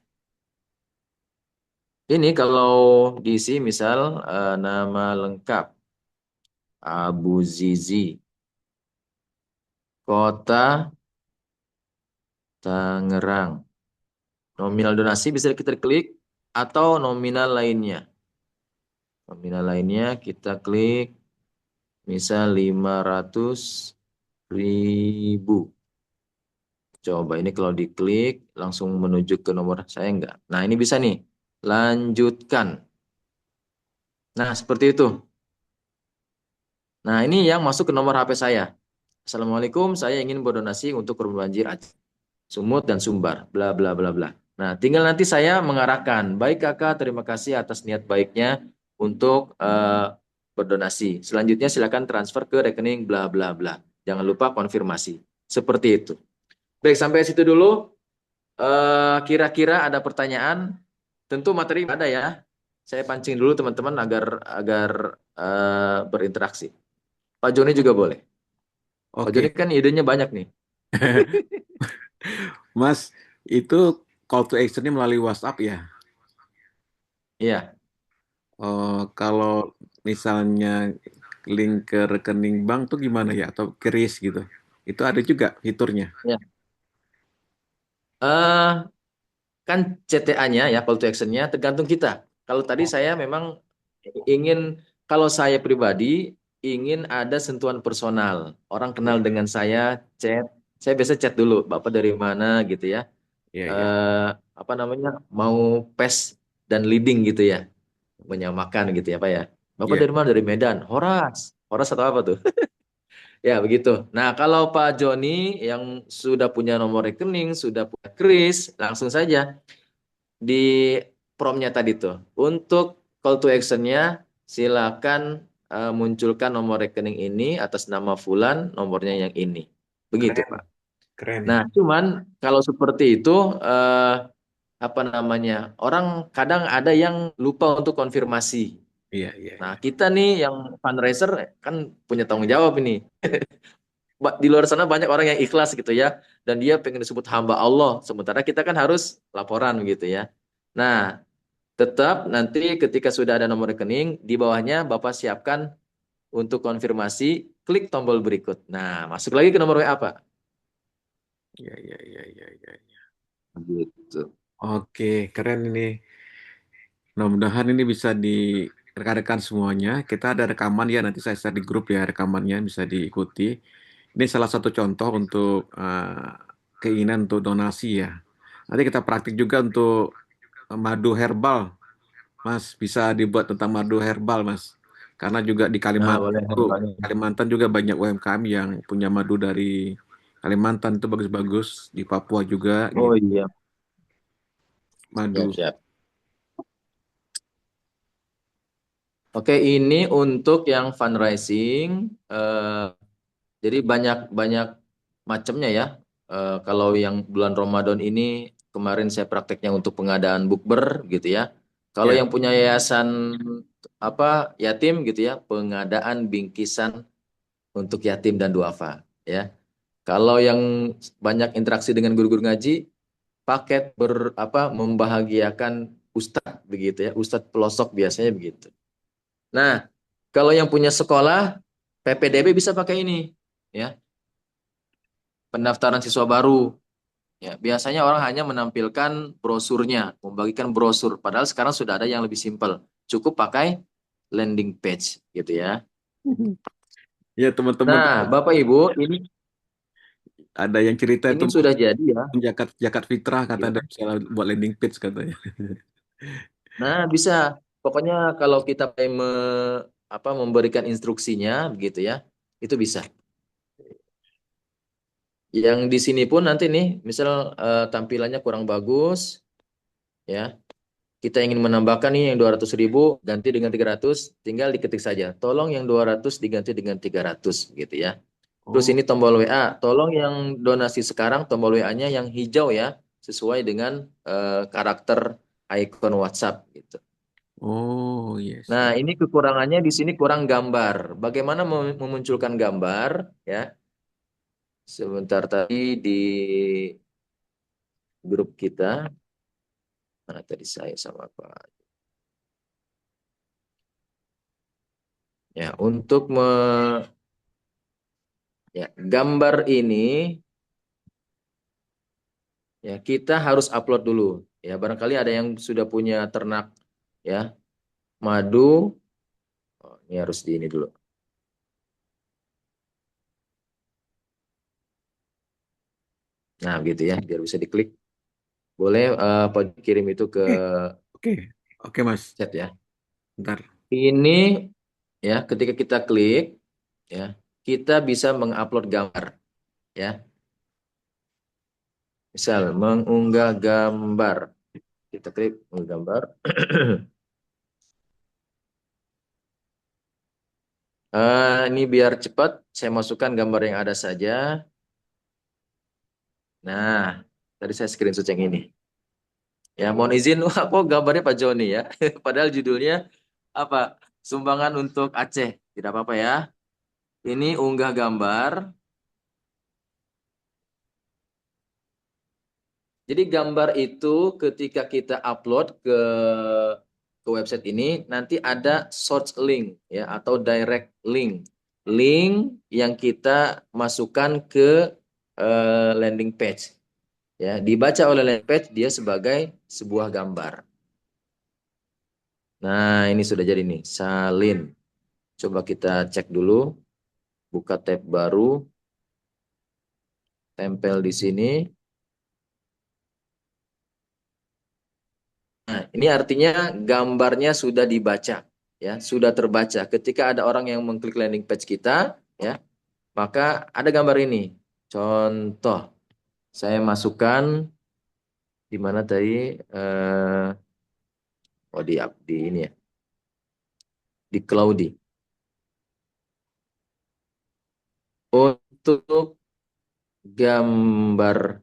Ini kalau diisi misal nama lengkap, Abu Zizi, kota Tangerang. Nominal donasi bisa kita klik atau nominal lainnya. Nominal lainnya kita klik misal 500.000. Coba ini kalau diklik langsung menuju ke nomor saya enggak. Nah ini bisa nih. Lanjutkan. Nah seperti itu. Nah ini yang masuk ke nomor HP saya. Assalamualaikum, saya ingin berdonasi untuk korban banjir Aceh, Sumut dan Sumbar, bla bla bla bla. Nah, tinggal nanti saya mengarahkan. Baik kakak, terima kasih atas niat baiknya untuk berdonasi. Selanjutnya silakan transfer ke rekening bla bla bla. Jangan lupa konfirmasi. Seperti itu. Baik, sampai situ dulu. Kira-kira ada pertanyaan? Tentu materi ada ya. Saya pancing dulu teman-teman agar berinteraksi. Pak Joni juga boleh. Pak Joni Oke. kan idenya banyak nih. Mas, Itu call to actionnya melalui WhatsApp ya. Iya. Kalau misalnya link ke rekening bank tuh gimana ya? Atau kris gitu. Itu ada juga fiturnya. Ya. Eh, kan CTA-nya ya call to action-nya tergantung kita. Kalau tadi Oh, saya memang ingin, kalau saya pribadi ingin ada sentuhan personal. Orang kenal iya, dengan chat. Saya biasa chat dulu, Bapak dari mana gitu ya. iya, iya. Eh apa namanya? Mau pass dan leading gitu ya. Menyamakan gitu ya, Pak ya. Bapak Iya. dari mana? Dari Medan. Horas. Horas atau apa tuh? Ya, begitu. Nah, kalau Pak Joni yang sudah punya nomor rekening, sudah punya kris, langsung saja di promnya tadi tuh. Untuk call to action-nya, silakan munculkan nomor rekening ini atas nama Fulan, nomornya yang ini. Begitu, Keren, Pak. keren Nah, nih. cuman kalau seperti itu, eh, apa namanya, orang kadang ada yang lupa untuk konfirmasi. Iya, iya, Nah, iya. kita nih yang fundraiser kan punya tanggung jawab ini. Di luar sana banyak orang yang ikhlas gitu ya, dan dia pengen disebut hamba Allah, sementara kita kan harus laporan gitu ya. Nah, tetap nanti ketika sudah ada nomor rekening, di bawahnya Bapak siapkan untuk konfirmasi, klik tombol berikut. Nah, masuk lagi ke nomor WA, Pak. Iya, iya, iya, iya, iya. Gitu. Oke, keren ini. Mudah-mudahan ini bisa di rekan-rekan semuanya. Kita ada rekaman ya, nanti saya share di grup ya rekamannya bisa diikuti. Ini salah satu contoh untuk keinginan untuk donasi ya. Nanti kita praktik juga untuk madu herbal, Mas. Bisa dibuat tentang madu herbal, Mas. Karena juga di Nah, Kalimantan boleh itu, herbalnya. Kalimantan juga banyak UMKM yang punya madu dari Kalimantan itu bagus-bagus. Di Papua juga Oh gitu, iya, madu. siap-siap. Oke, ini untuk yang fundraising. Jadi banyak banyak macamnya ya. Kalau yang bulan Ramadan ini kemarin saya prakteknya untuk pengadaan bukber gitu ya. Kalau Ya, yang punya yayasan apa yatim gitu ya, pengadaan bingkisan untuk yatim dan duafa ya. Kalau yang banyak interaksi dengan guru-guru ngaji, paket membahagiakan ustadz begitu ya, ustadz pelosok biasanya begitu. Nah, kalau yang punya sekolah, PPDB bisa pakai ini ya, pendaftaran siswa baru. Ya, biasanya orang hanya menampilkan brosurnya, membagikan brosur. Padahal sekarang sudah ada yang lebih simpel. Cukup pakai landing page gitu ya. ya teman-teman Nah, Bapak Ibu, ada yang cerita itu ini sudah jadi ya. zakat zakat fitrah kata ada Gimana? misalnya buat landing page katanya. Nah, bisa. Pokoknya kalau kita memberikan instruksinya begitu ya, itu bisa. Yang di sini pun nanti nih, misal tampilannya kurang bagus, ya. Kita ingin menambahkan nih yang 200.000 ganti dengan 300, tinggal diketik saja. Tolong yang 200 diganti dengan 300 gitu ya. Terus Oh, ini tombol WA. Tolong yang donasi sekarang tombol WA-nya yang hijau ya, sesuai dengan karakter icon WhatsApp gitu. oh yes, Nah, yes. ini kekurangannya di sini kurang gambar. Bagaimana memunculkan gambar ya? Sebentar tadi di grup kita, mana tadi saya sama Pak. Ya, untuk ya, gambar ini ya kita harus upload dulu. Ya, barangkali ada yang sudah punya ternak ya, madu. Oh, ini harus di ini dulu. Nah, gitu ya, biar bisa diklik. Boleh Pak kirim itu ke Oke, oke, oke Mas. chat ya. Ntar. Ini ya, ketika kita klik ya, kita bisa mengupload gambar ya. Misal mengunggah gambar. Kita klik mengunggah gambar. Ini biar cepat, saya masukkan gambar yang ada saja. Nah, tadi saya screenshot yang ini. Ya, mohon izin, wah, kok gambarnya Pak Joni ya. Padahal judulnya apa? Sumbangan untuk Aceh. Tidak apa-apa ya. Ini unggah gambar. Jadi gambar itu ketika kita upload ke website ini nanti ada source link ya atau direct link. Link yang kita masukkan ke landing page. Ya, dibaca oleh landing page dia sebagai sebuah gambar. Nah, ini sudah jadi nih, salin. Coba kita cek dulu. Buka tab baru. Tempel di sini. Nah, ini artinya gambarnya sudah dibaca, ya, sudah terbaca. Ketika ada orang yang mengklik landing page kita, ya, maka ada gambar ini. Contoh, saya masukkan di mana tadi? Di ini ya, di Cloudy. Untuk gambar,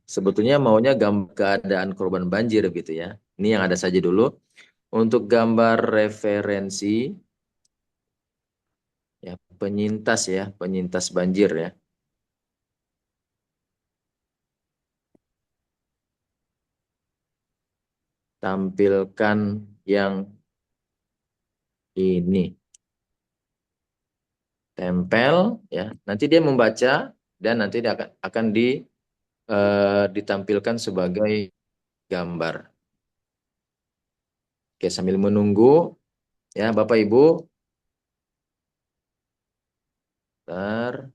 sebetulnya maunya gambar keadaan korban banjir gitu ya. Ini yang ada saja dulu. Untuk gambar referensi, ya penyintas banjir ya. Tampilkan yang ini. Tempel ya. Nanti dia membaca dan nanti dia akan ditampilkan sebagai gambar. Oke, sambil menunggu ya Bapak Ibu. Bentar.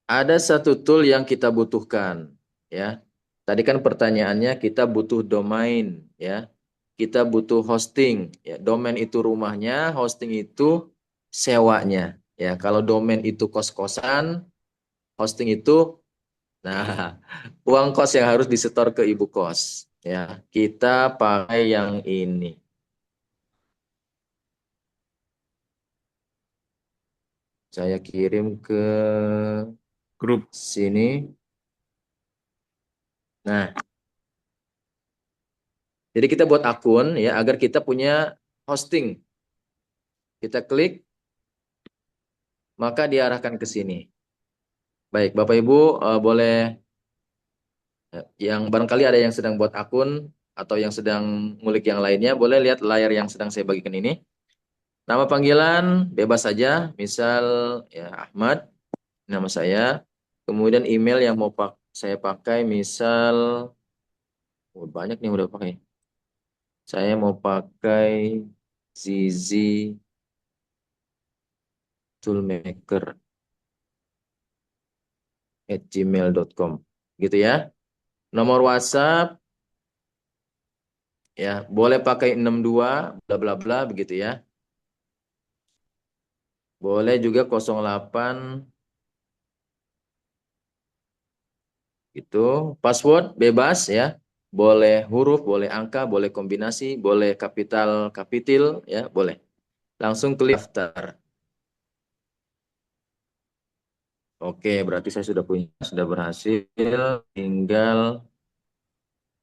Ada satu tool yang kita butuhkan ya. Tadi kan pertanyaannya kita butuh domain ya. Kita butuh hosting ya. Domain itu rumahnya, hosting itu sewanya ya. Kalau domain itu kos-kosan, hosting itu uang kos yang harus disetor ke ibu kos ya. Kita pakai yang ini. Saya kirim ke Grup. sini. Nah, jadi kita buat akun ya agar kita punya hosting. Kita klik, maka diarahkan ke sini. Baik, Bapak Ibu boleh yang barangkali ada yang sedang buat akun atau yang sedang ngulik yang lainnya, boleh lihat layar yang sedang saya bagikan ini. Nama panggilan bebas saja, misal ya Ahmad, nama saya. Kemudian email yang mau saya pakai, misal banyak nih udah pakai. Saya mau pakai Zizi Toolmaker @gmail.com gitu ya. Nomor WhatsApp ya boleh pakai 62 bla bla bla begitu ya. Boleh juga 08 gitu. Password bebas ya. Boleh huruf, boleh angka, boleh kombinasi, boleh kapital, kapitil ya, boleh. Langsung klik daftar. Oke, berarti saya sudah berhasil. Tinggal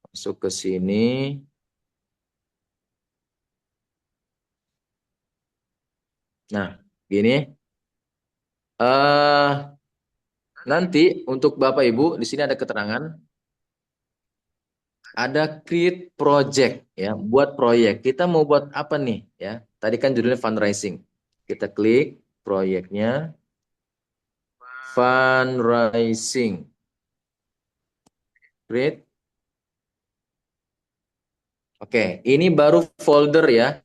masuk ke sini. Nah, gini. Nanti untuk Bapak Ibu di sini ada keterangan, ada create project ya, buat proyek. Kita mau buat apa nih ya? Tadi kan judulnya fundraising. Kita klik proyeknya, fundraising, create. Oke, ini baru folder ya,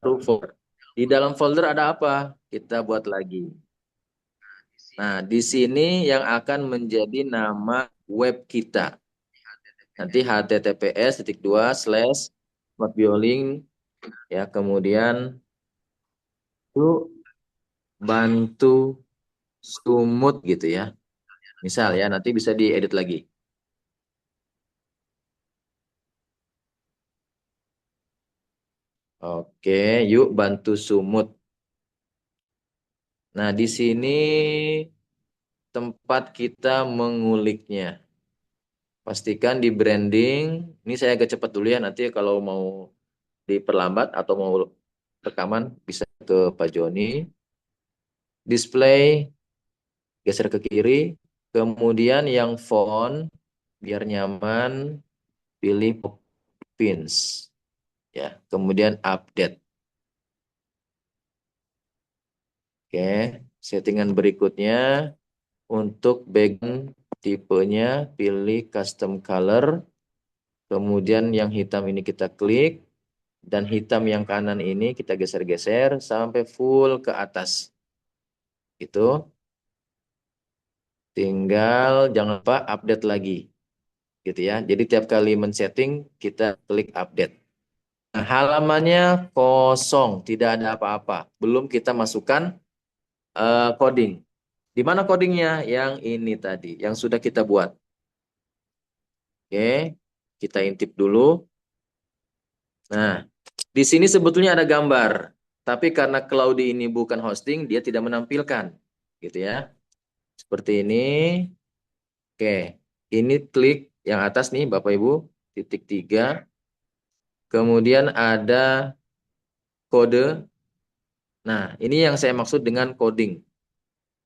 baru folder. Di dalam folder ada apa? Kita buat lagi. Nah, di sini yang akan menjadi nama web kita. Nanti https://smart.bioling ya, kemudian itu bantu sumut gitu ya. Misal ya, nanti bisa diedit lagi. Oke, yuk bantu sumut. Nah, di sini tempat kita menguliknya. Pastikan di branding. Ini saya agak cepat dulu ya, nanti kalau mau diperlambat atau mau rekaman bisa ke Pak Joni. Display geser ke kiri. Kemudian yang font biar nyaman pilih Pins ya. Kemudian update. Oke, settingan berikutnya untuk background tipenya pilih custom color. Kemudian yang hitam ini kita klik dan hitam yang kanan ini kita geser-geser sampai full ke atas. Itu tinggal jangan lupa update lagi. Gitu ya. Jadi tiap kali men-setting kita klik update. Nah, halamannya kosong, tidak ada apa-apa. Belum kita masukkan coding. Di mana codingnya? Yang ini tadi, yang sudah kita buat. Oke, kita intip dulu. Nah, di sini sebetulnya ada gambar. Tapi karena Cloudy ini bukan hosting, dia tidak menampilkan. Gitu ya. Seperti ini. Oke, ini klik yang atas nih Bapak Ibu, titik 3. Kemudian ada kode. Nah, ini yang saya maksud dengan coding.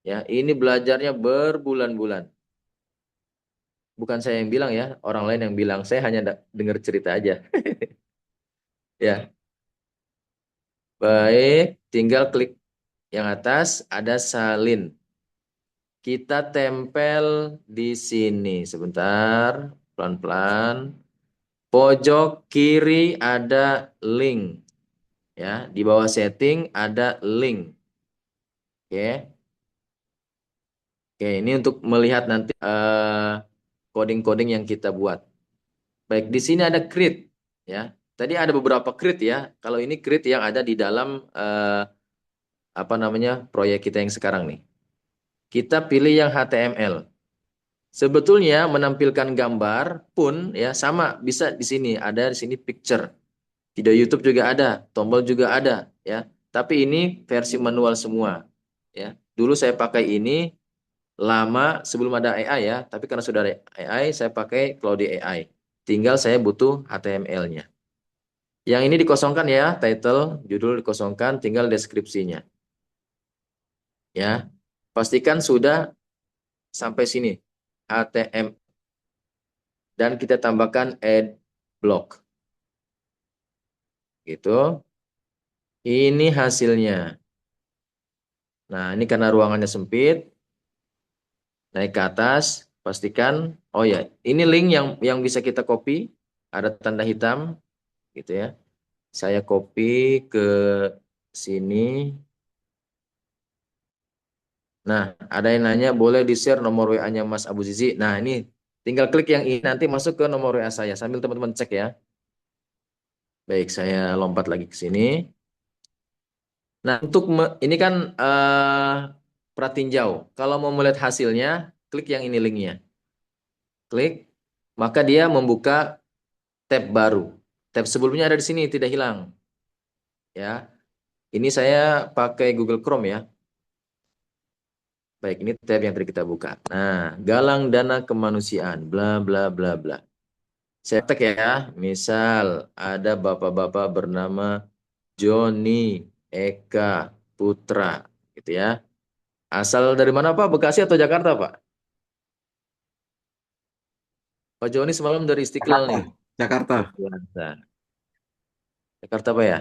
Ya, ini belajarnya berbulan-bulan. Bukan saya yang bilang ya, orang lain yang bilang. Saya hanya dengar cerita aja. Ya, baik. Tinggal klik yang atas, ada salin. Kita tempel di sini. Sebentar, pelan-pelan. Pojok kiri ada link. Ya, di bawah setting ada link. Oke. Oke, ini untuk melihat nanti coding-coding yang kita buat. Baik, di sini ada create ya. Tadi ada beberapa create ya. Kalau ini create yang ada di dalam apa namanya proyek kita yang sekarang nih. Kita pilih yang HTML. Sebetulnya menampilkan gambar pun ya sama bisa di sini. Ada di sini picture. Video YouTube juga ada, tombol juga ada ya. Tapi ini versi manual semua ya. Dulu saya pakai ini lama sebelum ada AI ya, tapi karena sudah ada AI saya pakai Cloudy AI. Tinggal saya butuh HTML-nya. Yang ini dikosongkan ya, title, judul dikosongkan, tinggal deskripsinya. Ya. Pastikan sudah sampai sini. HTML. Dan kita tambahkan add block. Gitu. Ini hasilnya. Nah, ini karena ruangannya sempit. Naik ke atas, pastikan. Oh ya, ini link yang bisa kita copy. Ada tanda hitam, gitu ya. Saya copy ke sini. Nah, ada yang nanya, boleh di-share nomor WA-nya Mas Abu Zizi? Nah, ini tinggal klik yang ini, nanti masuk ke nomor WA saya. Sambil teman-teman cek ya. Baik, saya lompat lagi ke sini. Nah, untuk ini kan pratinjau. Kalau mau melihat hasilnya, klik yang ini linknya. Klik, maka dia membuka tab baru. Tab sebelumnya ada di sini, tidak hilang. Ya, ini saya pakai Google Chrome ya. Baik, ini tab yang tadi kita buka. Nah, galang dana kemanusiaan, bla bla bla bla. Saya tag ya, misal ada bapak-bapak bernama Joni Eka Putra, gitu ya. Asal dari mana Pak? Bekasi atau Jakarta Pak? Pak Joni semalam dari Istiqlal Jakarta. nih. Jakarta. Jakarta. Jakarta Pak ya?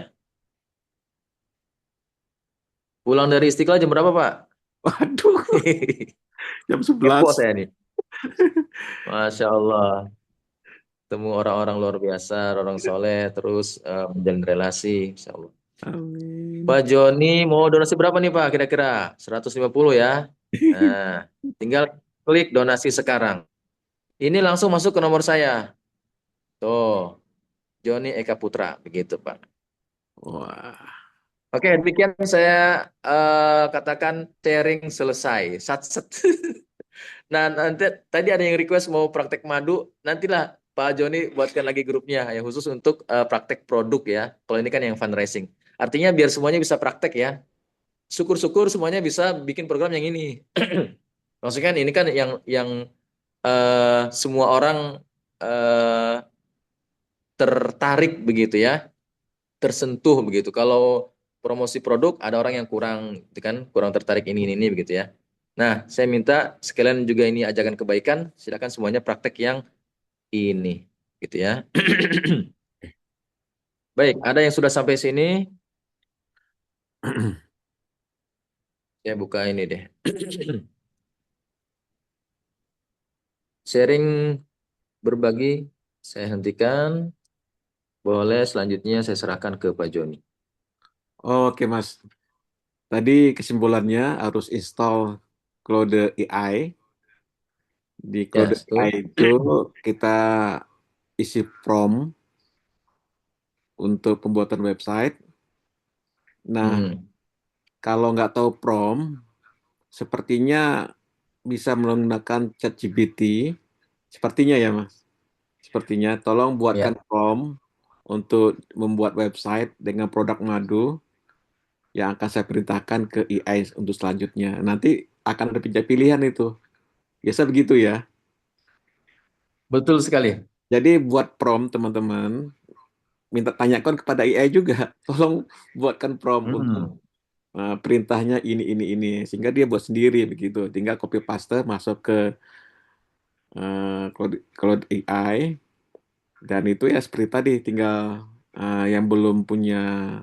Pulang dari Istiqlal jam berapa Pak? Waduh, jam 11. Kepo saya nih. Masya Allah. Temu orang-orang luar biasa, orang soleh, terus menjalin relasi. Insya Allah. Amin. Pak Joni mau donasi berapa nih Pak kira-kira? 150 ya. Nah, tinggal klik donasi sekarang. Ini langsung masuk ke nomor saya. Tuh, Joni Eka Putra, begitu Pak. Wah. Oke, demikian saya katakan sharing selesai. Sat-set. Nah, nanti tadi ada yang request mau praktek madu, nantilah Pak Joni buatkan lagi grupnya yang khusus untuk praktek produk ya. Kalau ini kan yang fundraising. Artinya biar semuanya bisa praktek ya. Syukur-syukur semuanya bisa bikin program yang ini. Maksudnya kan ini kan yang semua orang tertarik begitu ya, tersentuh begitu. Kalau promosi produk, ada orang yang kurang, gitu kan, kurang tertarik ini begitu ya. Nah, saya minta sekalian juga ini ajakan kebaikan, silakan semuanya praktek yang ini, gitu ya. Baik, ada yang sudah sampai sini, saya buka ini deh. Sharing berbagi, saya hentikan. Boleh, selanjutnya saya serahkan ke Pak Joni. Oke, Mas. Tadi kesimpulannya harus install Claude AI. Di Ya, Claude itu. AI itu kita isi prompt untuk pembuatan website. Nah, Hmm, kalau nggak tahu prompt, sepertinya bisa menggunakan ChatGPT. Sepertinya ya, Mas. Sepertinya, tolong buatkan ya, prompt untuk membuat website dengan produk madu yang akan saya perintahkan ke AI untuk selanjutnya. Nanti akan ada pilihan itu. Biasa begitu ya. betul sekali. Jadi buat prompt teman-teman, minta tanyakan kepada AI juga. Tolong buatkan prompt untuk Hmm, perintahnya ini, sehingga dia buat sendiri begitu. Tinggal copy paste masuk ke Cloud AI, dan itu ya seperti tadi, tinggal yang belum punya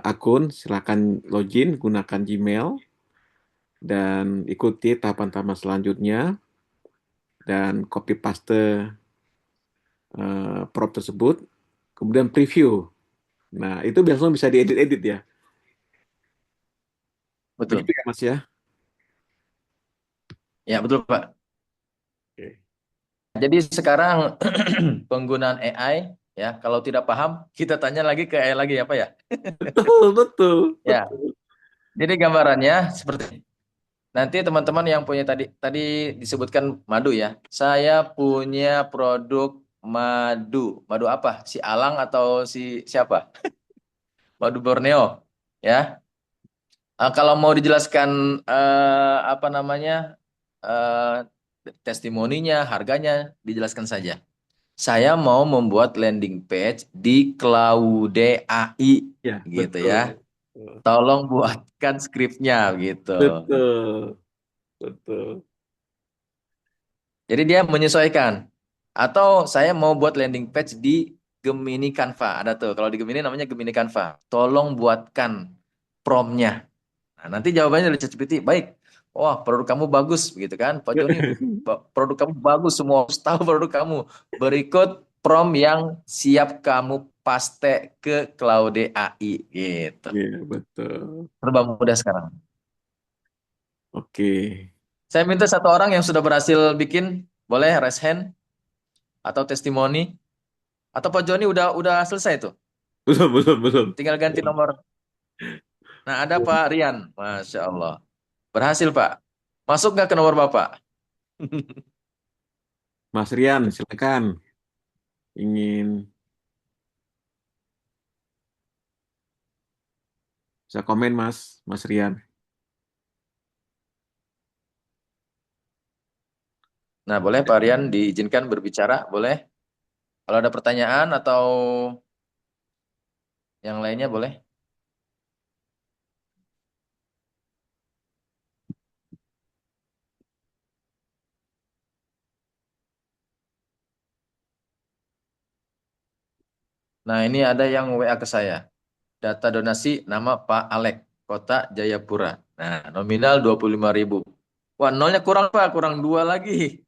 akun silakan login gunakan Gmail dan ikuti tahapan-tahapan selanjutnya dan copy paste prompt tersebut, kemudian preview. Nah, itu biasanya bisa diedit-edit ya. betul. Begitu ya, Mas ya? Ya, betul, Pak. Oke. Jadi sekarang penggunaan AI, ya, kalau tidak paham, kita tanya lagi ke AI lagi, ya, Pak ya. Betul, betul, Ya, betul. jadi gambarannya seperti ini. Nanti teman-teman yang punya tadi disebutkan madu ya. Saya punya produk madu. Madu apa? Si Alang atau si siapa? Madu Borneo, ya. Kalau mau dijelaskan apa namanya eh, testimoninya, harganya, dijelaskan saja. Saya mau membuat landing page di Claude AI, Ya, gitu betul. ya. Tolong buatkan skripnya, gitu. Betul, betul. Jadi dia menyesuaikan. Atau saya mau buat landing page di Gemini Canva. Ada tuh, kalau di Gemini namanya Gemini Canva. Tolong buatkan prompt-nya. Nah, nanti jawabannya dari ChatGPT, baik. Wah, produk kamu bagus, begitu kan? Pak Joni, produk kamu bagus, semua harus tahu produk kamu. Berikut prompt yang siap kamu paste ke Claude AI, gitu. Iya, betul. Serba mudah sekarang. Oke. Saya minta satu orang yang sudah berhasil bikin, boleh raise hand atau testimoni. Atau Pak Joni udah selesai tuh. Belum, belum, belum. Tinggal ganti nomor. Nah, ada Pak Rian. Masya Allah. Berhasil, Pak. Masuk nggak ke nomor Bapak? Mas Rian, silakan. Ingin bisa komen, Mas Rian. Nah, boleh Pak Rian diizinkan berbicara? Boleh? Kalau ada pertanyaan atau yang lainnya boleh? Nah, ini ada yang WA ke saya. Data donasi nama Pak Alek, Kota Jayapura. Nah, nominal 25.000. Wah, nolnya kurang Pak, kurang dua lagi.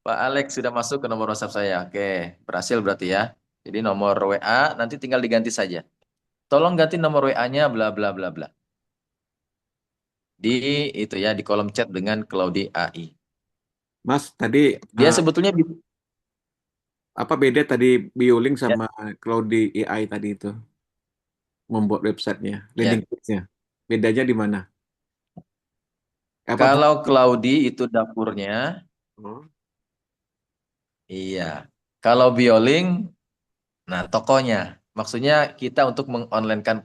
Pak Alex sudah masuk ke nomor WhatsApp saya. Oke, berhasil berarti ya. Jadi nomor WA nanti tinggal diganti saja. Tolong ganti nomor WA-nya bla bla bla bla. Di itu ya di kolom chat dengan Claudi AI. Mas, tadi Dia sebetulnya apa beda tadi Biolink ya, sama Cloudy AI tadi itu membuat websitenya, landing ya. page-nya. Bedanya di mana? Apa? Kalau Claudi itu dapurnya, Oh, iya. Kalau Bioling, nah tokonya. Maksudnya kita untuk mengonlinekan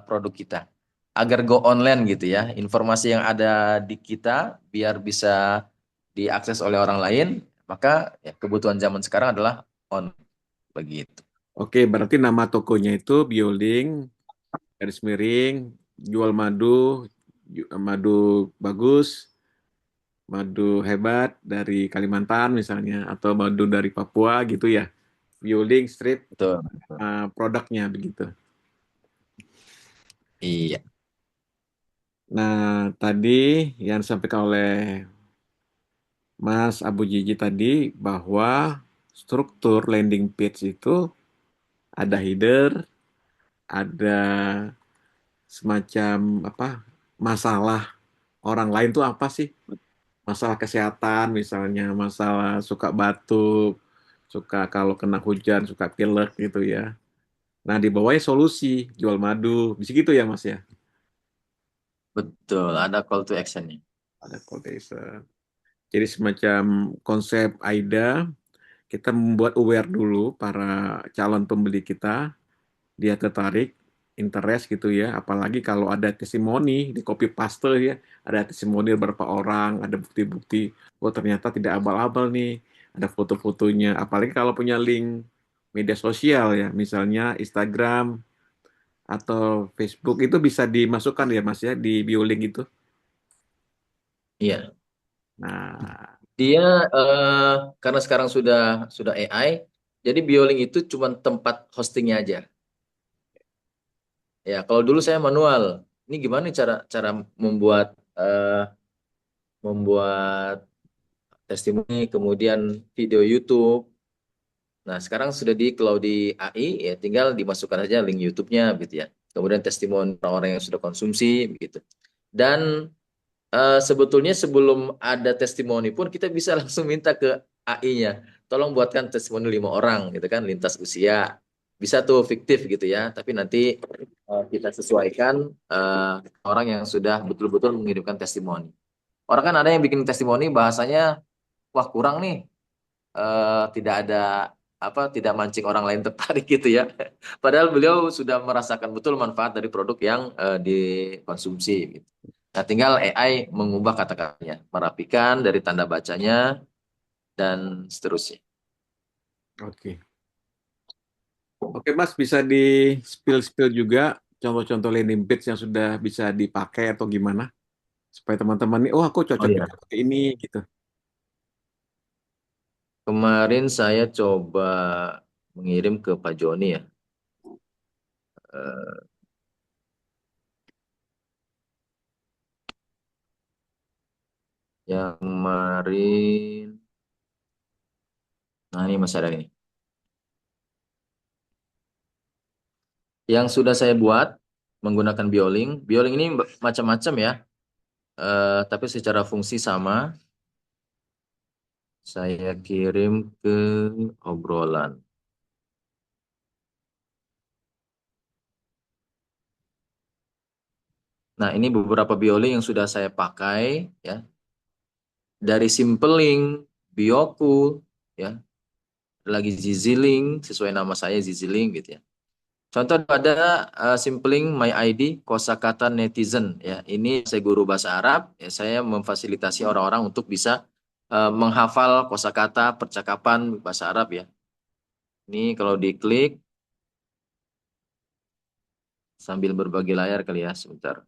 produk kita agar go online gitu ya. Informasi yang ada di kita biar bisa diakses oleh orang lain, maka ya, kebutuhan zaman sekarang adalah on begitu. Oke, berarti nama tokonya itu Bioling, garis miring, jual madu, madu bagus, madu hebat dari Kalimantan misalnya, atau madu dari Papua gitu ya. Bioling strip Betul, betul. produknya begitu. Iya, Nah, tadi yang disampaikan oleh Mas Abu Jiji tadi bahwa struktur landing page itu ada header, ada semacam apa masalah orang lain tuh apa sih? Masalah kesehatan misalnya, masalah suka batuk, suka kalau kena hujan suka pilek gitu ya. Nah, di bawahnya solusi, jual madu, bisa gitu ya Mas ya. betul. Ada call to action-nya. Ada call to action. Jadi semacam konsep AIDA, kita membuat aware dulu para calon pembeli kita, dia tertarik, interest gitu ya. Apalagi kalau ada testimoni di copy paste ya, ada testimoni beberapa orang, ada bukti-bukti, oh ternyata tidak abal-abal nih, ada foto-fotonya. Apalagi kalau punya link media sosial ya, misalnya Instagram atau Facebook itu bisa dimasukkan ya Mas ya di bio link itu. Iya. Nah, Dia karena sekarang sudah AI, jadi Bioling itu cuma tempat hostingnya aja. Ya, kalau dulu saya manual. Ini gimana nih cara cara membuat membuat testimoni, kemudian video YouTube. Nah, sekarang sudah di cloud di AI, ya tinggal dimasukkan aja link YouTube-nya gitu ya. Kemudian testimoni orang-orang yang sudah konsumsi begitu. Dan sebetulnya sebelum ada testimoni pun kita bisa langsung minta ke AI-nya, tolong buatkan testimoni 5 orang gitu kan, lintas usia. Bisa tuh fiktif gitu ya, tapi nanti kita sesuaikan orang yang sudah betul-betul mengirimkan testimoni. Orang kan ada yang bikin testimoni bahasanya, wah kurang nih, tidak ada apa, tidak mancing orang lain tertarik gitu ya. Padahal beliau sudah merasakan betul manfaat dari produk yang dikonsumsi gitu. Nah, tinggal AI mengubah kata-katanya, merapikan dari tanda bacanya dan seterusnya. oke. Oke Mas, bisa di spill-spill juga contoh-contoh landing page yang sudah bisa dipakai atau gimana? Supaya teman-teman nih, oh aku Oh cocok iya. juga pakai ini gitu. Kemarin saya coba mengirim ke Pak Joni ya. Eh, yang kemarin, nah ini masih ada ini. Yang sudah saya buat menggunakan Bioling. Bioling ini macam-macam ya, tapi secara fungsi sama. Saya kirim ke obrolan. Nah, ini beberapa Bioling yang sudah saya pakai ya. Dari Simpelink, Bioku, ya, lagi Zizilink sesuai nama saya Zizilink gitu ya. Contoh ada Simpelink My ID kosakata netizen ya. Ini saya guru bahasa Arab ya, saya memfasilitasi orang-orang untuk bisa menghafal kosakata percakapan bahasa Arab ya. Ini kalau diklik sambil berbagi layar kali ya sebentar.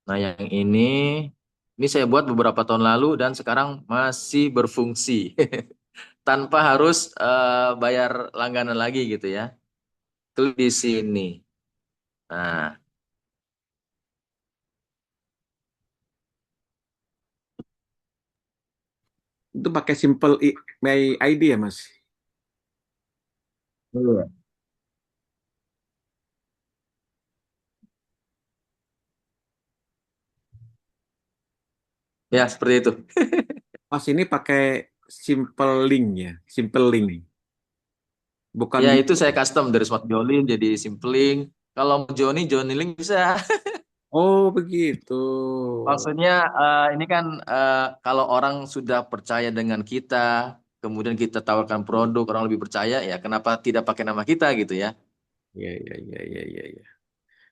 Nah, yang ini saya buat beberapa tahun lalu dan sekarang masih berfungsi tanpa harus bayar langganan lagi gitu ya. Klik di sini. Nah, Itu pakai simple by ID ya Mas? iya. Ya seperti itu. Mas ini pakai simple link ya, simple link. Bukan Ya itu bio. saya custom dari Smart Jolin jadi Simpling. Kalau mau Johnny Link bisa. Oh begitu. Maksudnya ini kan kalau orang sudah percaya dengan kita, kemudian kita tawarkan produk, orang lebih percaya ya kenapa tidak pakai nama kita gitu ya. Iya, iya, iya, iya, iya. Iya.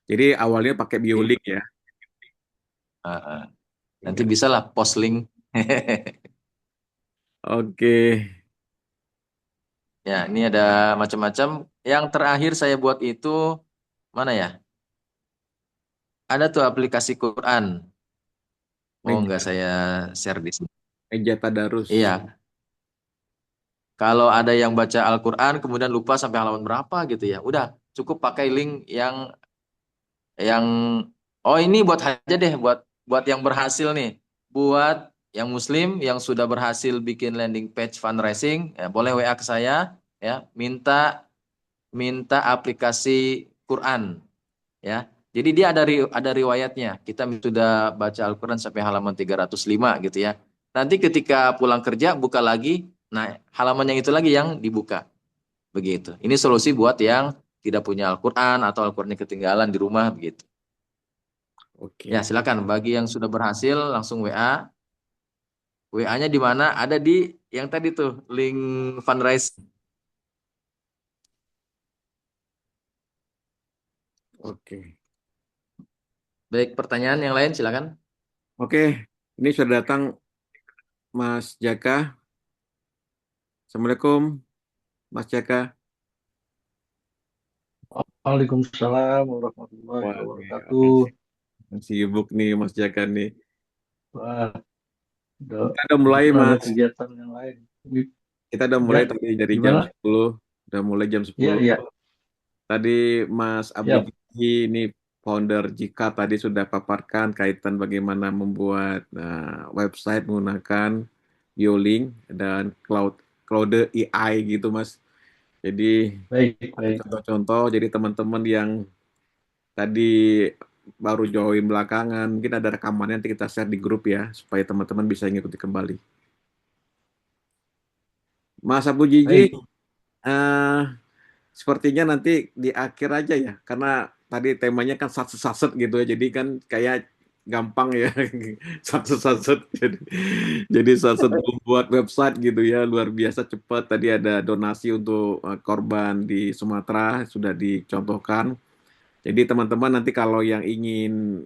Jadi awalnya pakai BioLink ya. Ah, ah. Nanti Enggak. bisa lah post link. Oke. Ya, ini ada macam-macam. Yang terakhir saya buat itu mana ya? Ada tuh aplikasi Quran. Mau nggak Meja, saya share di sini? meja tadarus. Iya, kalau ada yang baca Al-Quran kemudian lupa sampai halaman berapa gitu ya, udah cukup pakai link yang oh ini buat aja deh buat buat yang berhasil nih, buat yang Muslim yang sudah berhasil bikin landing page fundraising, ya, boleh WA ke saya ya, minta minta aplikasi Quran ya. Jadi dia ada riwayatnya. Kita sudah baca Al-Quran sampai halaman 305 gitu ya. Nanti ketika pulang kerja buka lagi, nah halaman yang itu lagi yang dibuka. Begitu. Ini solusi buat yang tidak punya Al-Quran atau Al-Qurannya ketinggalan di rumah begitu. Ya, Oke. silakan bagi yang sudah berhasil langsung WA. WA-nya di mana? Ada di yang tadi tuh link fundraising. Oke. Baik, pertanyaan yang lain silakan. Oke. Ini sudah datang Mas Jaka. Assalamualaikum, Mas Jaka. Waalaikumsalam warahmatullahi Wah, wabarakatuh. sibuk nih Mas Jaka nih. Wah, udah, Kita udah mulai mungkin ada Mas. kegiatan yang lain. Kita udah mulai Ya, tadi dari jam gimana? 10. Udah mulai jam Ya, 10. ya, Tadi Mas Abu siap. Jiki ini founder Jika tadi sudah paparkan kaitan bagaimana membuat website menggunakan Yolink dan Cloud AI gitu Mas. Jadi Baik, ada baik. contoh-contoh. Jadi teman-teman yang tadi baru join belakangan mungkin ada rekamannya nanti kita share di grup ya supaya teman-teman bisa ngikuti kembali. Mas Abu Jiji, Baik. eh, sepertinya nanti di akhir aja ya, karena tadi temanya kan satset-satset gitu ya, jadi kan kayak gampang ya, satset-satset. Jadi satset membuat website gitu ya, luar biasa cepat. Tadi ada donasi untuk korban di Sumatera sudah dicontohkan. Jadi teman-teman nanti kalau yang ingin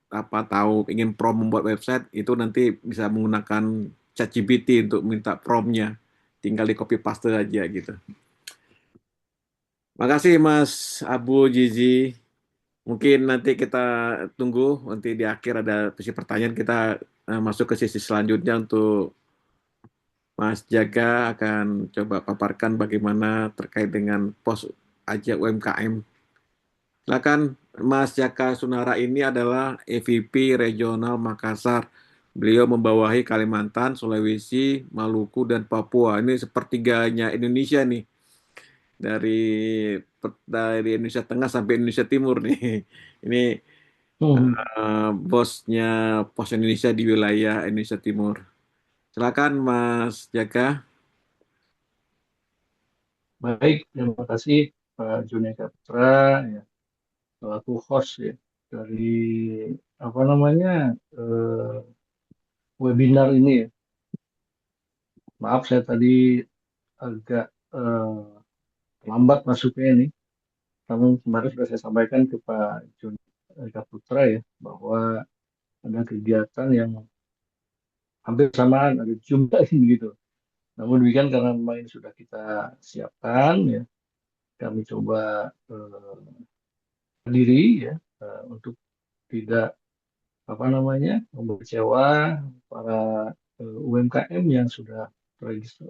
apa tahu, ingin prom membuat website itu nanti bisa menggunakan ChatGPT untuk minta promnya. Tinggal di copy paste aja gitu. Makasih Mas Abu Jizi. Mungkin nanti kita tunggu nanti di akhir ada sesi pertanyaan kita masuk ke sesi selanjutnya untuk Mas Jaga akan coba paparkan bagaimana terkait dengan pos ajak UMKM. Silakan Mas Jaka Sunara ini adalah EVP Regional Makassar. Beliau membawahi Kalimantan, Sulawesi, Maluku, dan Papua. Ini sepertiganya Indonesia nih. Dari Indonesia Tengah sampai Indonesia Timur nih. Ini Hmm, bosnya Pos Indonesia di wilayah Indonesia Timur. Silakan Mas Jaka. baik. Terima kasih Pak Juni Putra, ya, selaku host ya dari apa namanya webinar ini ya. Maaf saya tadi agak lambat masuknya ini. Karena kemarin sudah saya sampaikan ke Pak Juni Putra ya bahwa ada kegiatan yang hampir samaan, ada jumlah ini gitu. Namun demikian karena memang ini sudah kita siapkan ya, kami coba diri ya untuk tidak apa namanya mengecewa para UMKM yang sudah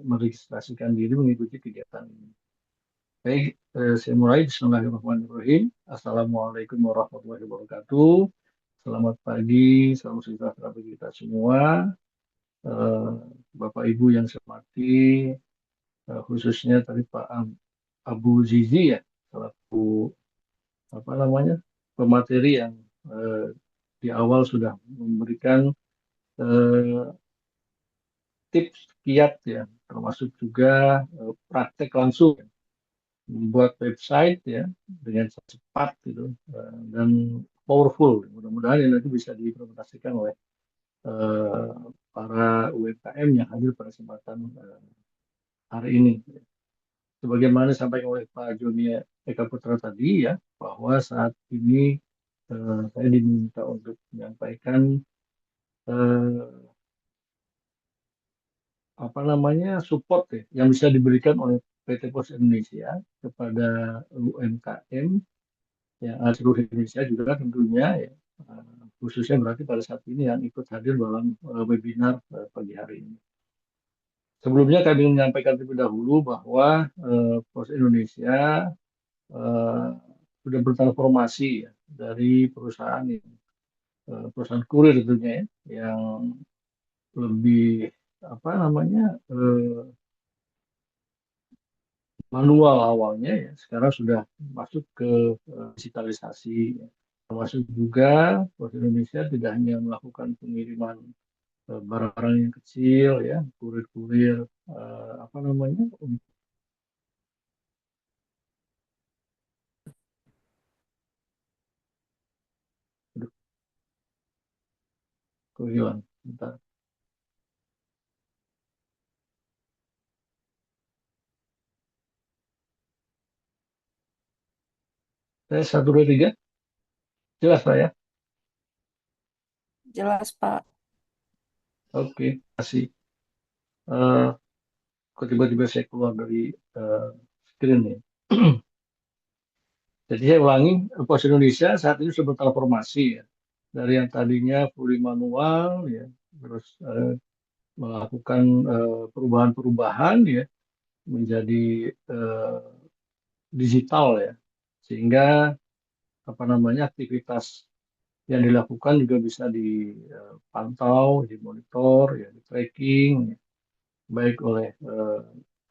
meregistrasikan diri mengikuti kegiatan ini. Baik, saya mulai. Bismillahirrahmanirrahim. Assalamualaikum warahmatullahi wabarakatuh. Selamat pagi, salam sejahtera bagi kita semua. Eh, Bapak Ibu yang saya hormati, khususnya tadi Pak Abu Zizi ya, selaku apa namanya pemateri yang eh, di awal sudah memberikan eh, tips kiat ya, termasuk juga praktek langsung ya, membuat website ya dengan cepat gitu dan powerful. Mudah-mudahan ini nanti bisa diimplementasikan oleh eh, para UMKM yang hadir pada kesempatan hari ini. sebagaimana disampaikan oleh Pak Joni Eka Putra tadi ya, bahwa saat ini saya diminta untuk menyampaikan eh, apa namanya support ya, yang bisa diberikan oleh PT Pos Indonesia kepada UMKM yang ada seluruh Indonesia juga tentunya ya, khususnya berarti pada saat ini yang ikut hadir dalam webinar pagi hari ini. Sebelumnya kami menyampaikan terlebih dahulu bahwa Pos Indonesia eh, sudah bertransformasi ya, dari perusahaan perusahaan kurir tentunya ya, yang lebih apa namanya manual awalnya ya, sekarang sudah masuk ke digitalisasi ya. Termasuk juga Pos Indonesia tidak hanya melakukan pengiriman barang-barang yang kecil ya, kurir-kurir apa namanya aduh, kok hilang. Bentar. Saya 1, 2, 3 jelas Pak ya. Jelas, Pak. Oke, kasih. Eh, Kok tiba-tiba saya keluar dari screen ya. Jadi saya ulangi, Pos Indonesia saat ini sudah bertransformasi ya. Dari yang tadinya fully manual ya, terus melakukan perubahan-perubahan ya menjadi digital ya. Sehingga apa namanya aktivitas yang dilakukan juga bisa dipantau, dimonitor, ya, di tracking, ya, baik oleh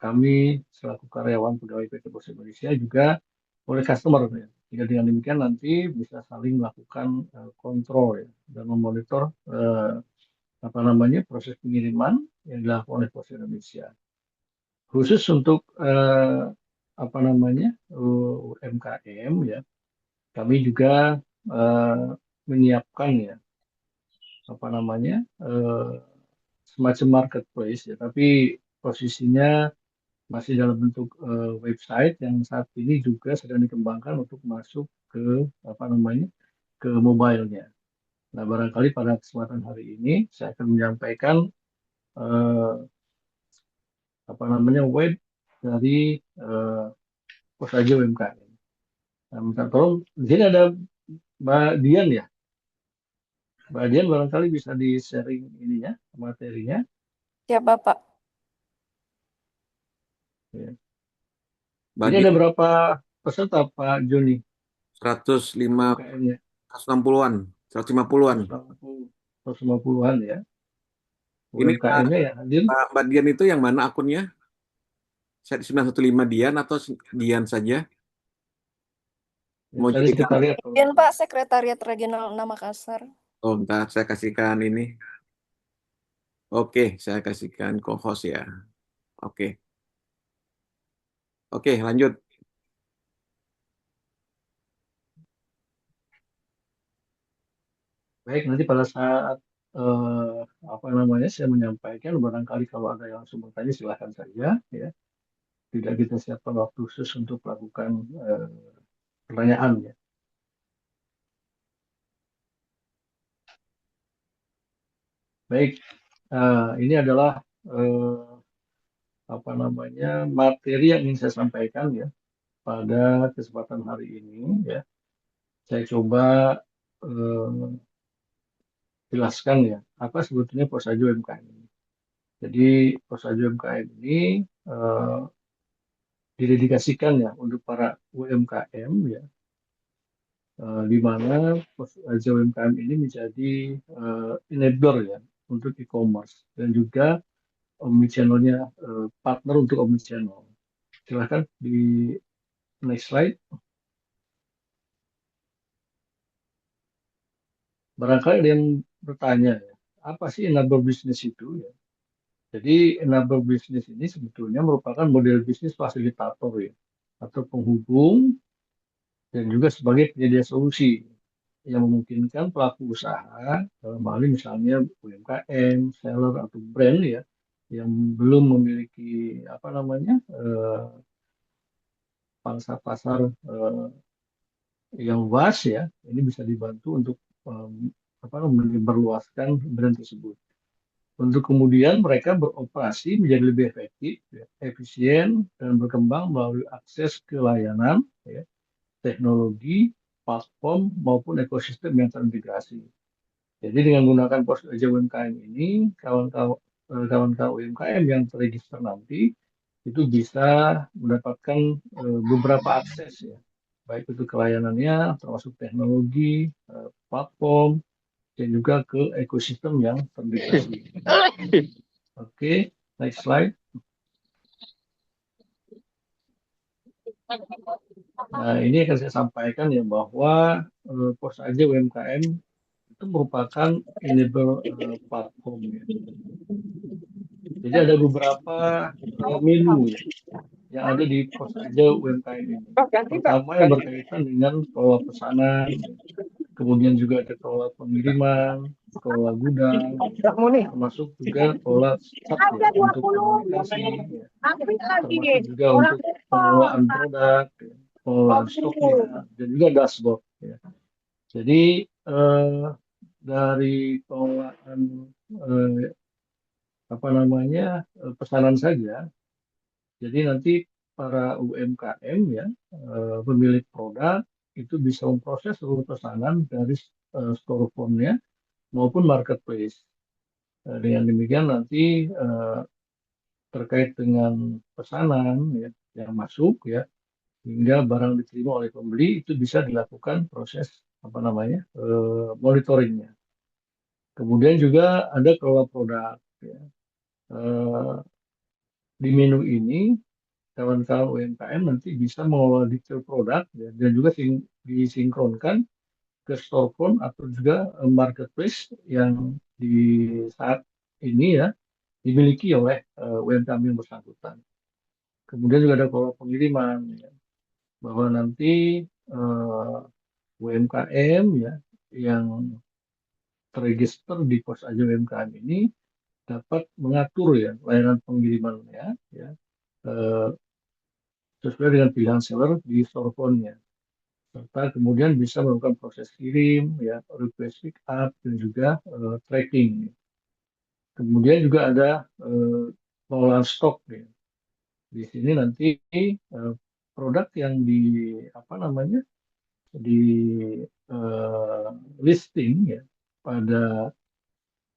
kami selaku karyawan pegawai PT Pos Indonesia juga oleh customer ya. Jika dengan demikian nanti bisa saling melakukan kontrol ya, dan memonitor apa namanya proses pengiriman yang dilakukan oleh Pos Indonesia. Khusus untuk apa namanya UMKM ya, kami juga eh, menyiapkan ya apa namanya semacam marketplace ya, tapi posisinya masih dalam bentuk website yang saat ini juga sedang dikembangkan untuk masuk ke apa namanya ke mobile-nya. Nah, barangkali pada kesempatan hari ini saya akan menyampaikan eh, apa namanya web dari Kosaja UMKM. Nah, minta tolong di sini ada Mbak Dian ya. Mbak Dian barangkali bisa di-sharing ininya, materinya. Siapa, Pak? Ya. Ini Bagi ada berapa peserta Pak Joni 105, UMKM-nya? 160-an, 150-an. 150-an ya. Ini UMKM-nya ya hadir. Mbak Dian itu yang mana akunnya? 915 Dian atau Dian saja? Ya, Mau tadi jadi sekretariat. Dian, Pak, Sekretariat Regional 6 Makassar. Oh, ntar saya kasihkan ini. Oke, saya kasihkan co-host ya. Oke. Oke, lanjut. Baik, nanti pada saat apa namanya saya menyampaikan, barangkali kalau ada yang langsung bertanya silahkan saja ya. Tidak kita siapkan waktu khusus untuk melakukan pertanyaan ya. Baik, ini adalah apa namanya materi yang ingin saya sampaikan ya pada kesempatan hari ini ya. Saya coba eh, jelaskan ya apa sebetulnya Posajo UMKM ini. Jadi Posajo UMKM ini eh, didedikasikan ya untuk para UMKM ya, di mana Posajo UMKM ini menjadi enabler ya untuk e-commerce dan juga omnichannel-nya partner untuk omnichannel. Silahkan di next slide. Barangkali ada yang bertanya ya, apa sih enabler bisnis itu ya? Jadi enabler bisnis ini sebetulnya merupakan model bisnis fasilitator ya, atau penghubung dan juga sebagai penyedia solusi yang memungkinkan pelaku usaha, dalam hal ini misalnya UMKM, seller atau brand ya, yang belum memiliki apa namanya pangsa pasar yang luas ya, ini bisa dibantu untuk menyebarluaskan brand tersebut. Untuk kemudian mereka beroperasi menjadi lebih efektif, ya, efisien, dan berkembang melalui akses ke layanan, ya, teknologi, platform, maupun ekosistem yang terintegrasi. Jadi dengan menggunakan pos aja UMKM ini, kawan-kawan UMKM yang terregister nanti itu bisa mendapatkan beberapa akses ya, baik itu ke layanannya, termasuk teknologi, platform, dan juga ke ekosistem yang terintegrasi. Oke, next slide. Nah, ini akan saya sampaikan ya bahwa pos aja UMKM itu merupakan enable platform ya. Jadi ada beberapa menu ya, yang ada di pos aja UMKM ini. Pertama yang berkaitan dengan kelola pesanan, kemudian juga ada kelola pengiriman, kelola gudang, termasuk juga kelola SAP ya, untuk komunikasi, ya, termasuk juga untuk pengelolaan produk, ya, pengelolaan stoknya, dan juga dashboard. Ya. Jadi dari pengelolaan pesanan saja, jadi nanti para UMKM ya, pemilik produk itu bisa memproses seluruh pesanan dari storefront-nya maupun marketplace. Dengan demikian nanti terkait dengan pesanan ya, yang masuk ya, hingga barang diterima oleh pembeli itu bisa dilakukan proses monitoringnya. Kemudian juga ada kelola produk. Ya. Di menu ini kawan-kawan UMKM nanti bisa mengelola detail produk ya, dan juga disinkronkan ke storefront atau juga marketplace yang di saat ini ya dimiliki oleh UMKM yang bersangkutan. Kemudian juga ada kelola pengiriman ya, bahwa nanti UMKM ya yang terregister di pos aja UMKM ini dapat mengatur ya layanan pengirimannya ya sesuai dengan pilihan seller di storefront-nya, serta kemudian bisa melakukan proses kirim ya, request pick up, dan juga tracking. Kemudian juga ada pengelolaan stok ya. Di sini nanti produk yang di listing ya pada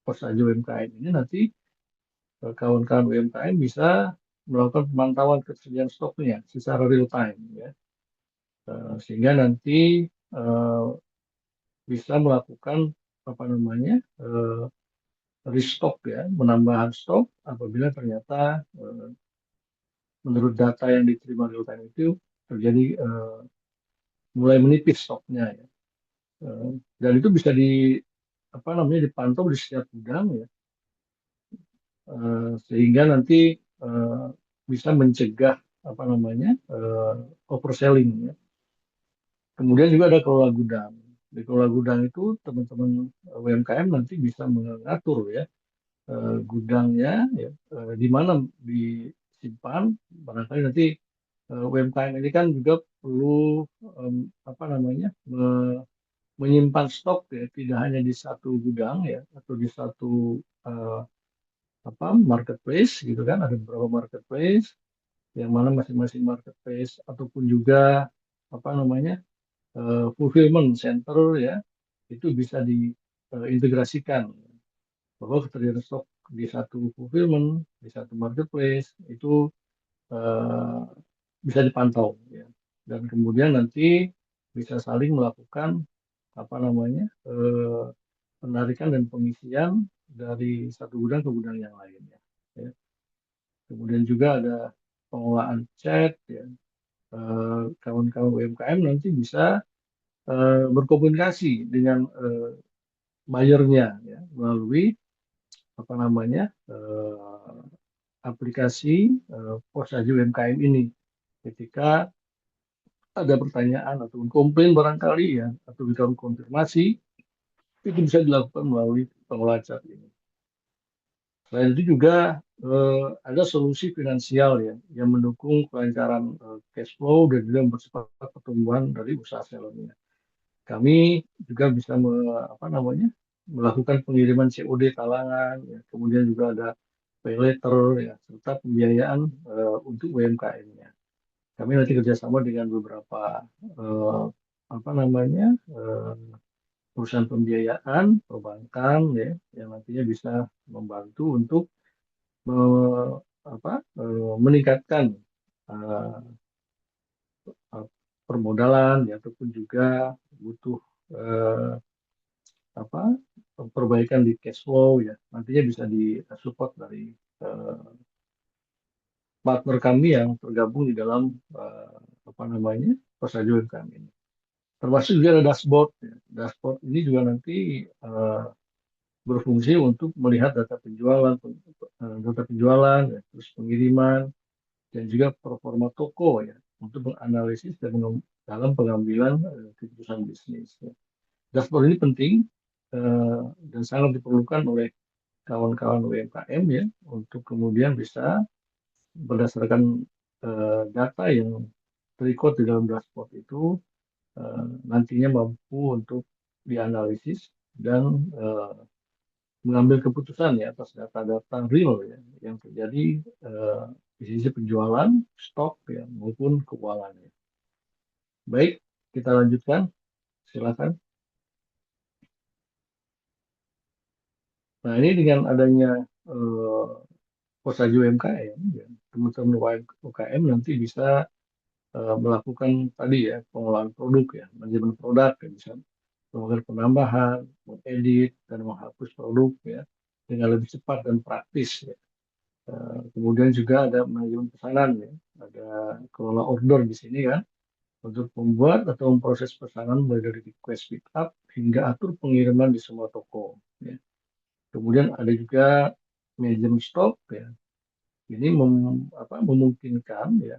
pos aja UMKM ini nanti kawan-kawan UMKM bisa melakukan pemantauan ketersediaan stoknya secara real time ya, sehingga nanti bisa melakukan restock ya, menambah stok apabila ternyata menurut data yang diterima real time itu terjadi mulai menipis stoknya ya. Dan itu bisa dipantau di setiap gudang ya, sehingga nanti bisa mencegah overselling ya. Kemudian juga ada kelola gudang. Di kelola gudang itu teman-teman UMKM nanti bisa mengatur ya gudangnya ya, di mana disimpan. Barangkali nanti UMKM ini kan juga perlu menyimpan stok ya, tidak hanya di satu gudang ya atau di satu marketplace gitu kan, ada beberapa marketplace yang mana masing-masing marketplace ataupun juga fulfillment center ya itu bisa diintegrasikan bahwa ketersediaan stok di satu fulfillment, di satu marketplace itu bisa dipantau ya, dan kemudian nanti bisa saling melakukan penarikan dan pengisian dari satu gudang ke gudang yang lainnya ya. Kemudian juga ada pengelolaan chat ya, kawan-kawan UMKM nanti bisa berkomunikasi dengan buyernya ya, melalui aplikasi pos aja UMKM ini. Ketika ada pertanyaan atau komplain barangkali ya, atau kita konfirmasi, itu bisa dilakukan melalui pengelola chat ini. Selain itu juga ada solusi finansial ya yang mendukung kelancaran cash flow dan juga mempercepat pertumbuhan dari usaha sellernya. Kami juga bisa apa namanya, melakukan pengiriman COD talangan, ya, kemudian juga ada pay later, ya, serta pembiayaan untuk UMKM-nya. Kami nanti kerjasama dengan beberapa eh, apa namanya, perusahaan pembiayaan, perbankan, ya, yang nantinya bisa membantu untuk meningkatkan eh, eh, permodalan, ya, ataupun juga butuh eh, apa perbaikan di cash flow, ya, nantinya bisa disupport dari eh, partner kami yang tergabung di dalam eh, apa namanya Kosajo UMKM ini. Termasuk juga ada dashboard, ya. Dashboard ini juga nanti berfungsi untuk melihat data penjualan, ya, terus pengiriman, dan juga performa toko, ya, untuk menganalisis dan dalam pengambilan keputusan bisnis. Ya. Dashboard ini penting dan sangat diperlukan oleh kawan-kawan UMKM, ya, untuk kemudian bisa berdasarkan data yang terrecord di dalam dashboard itu nantinya mampu untuk dianalisis dan mengambil keputusan, ya, atas data-data real, ya, yang terjadi di sisi penjualan, stok, ya, maupun keuangannya. Baik, kita lanjutkan. Silakan. Nah, ini dengan adanya Kosajo UMKM, ya, teman-teman UMKM nanti bisa melakukan tadi, ya, pengolahan produk, ya, manajemen produk, ya, bisa melakukan penambahan, mengedit, dan menghapus produk, ya, dengan lebih cepat dan praktis, ya. Kemudian juga ada manajemen pesanan, ya, ada kelola order di sini, kan, untuk membuat atau memproses pesanan mulai dari request pick up hingga atur pengiriman di semua toko, ya. Kemudian ada juga manajemen stok, ya. Ini memungkinkan, ya,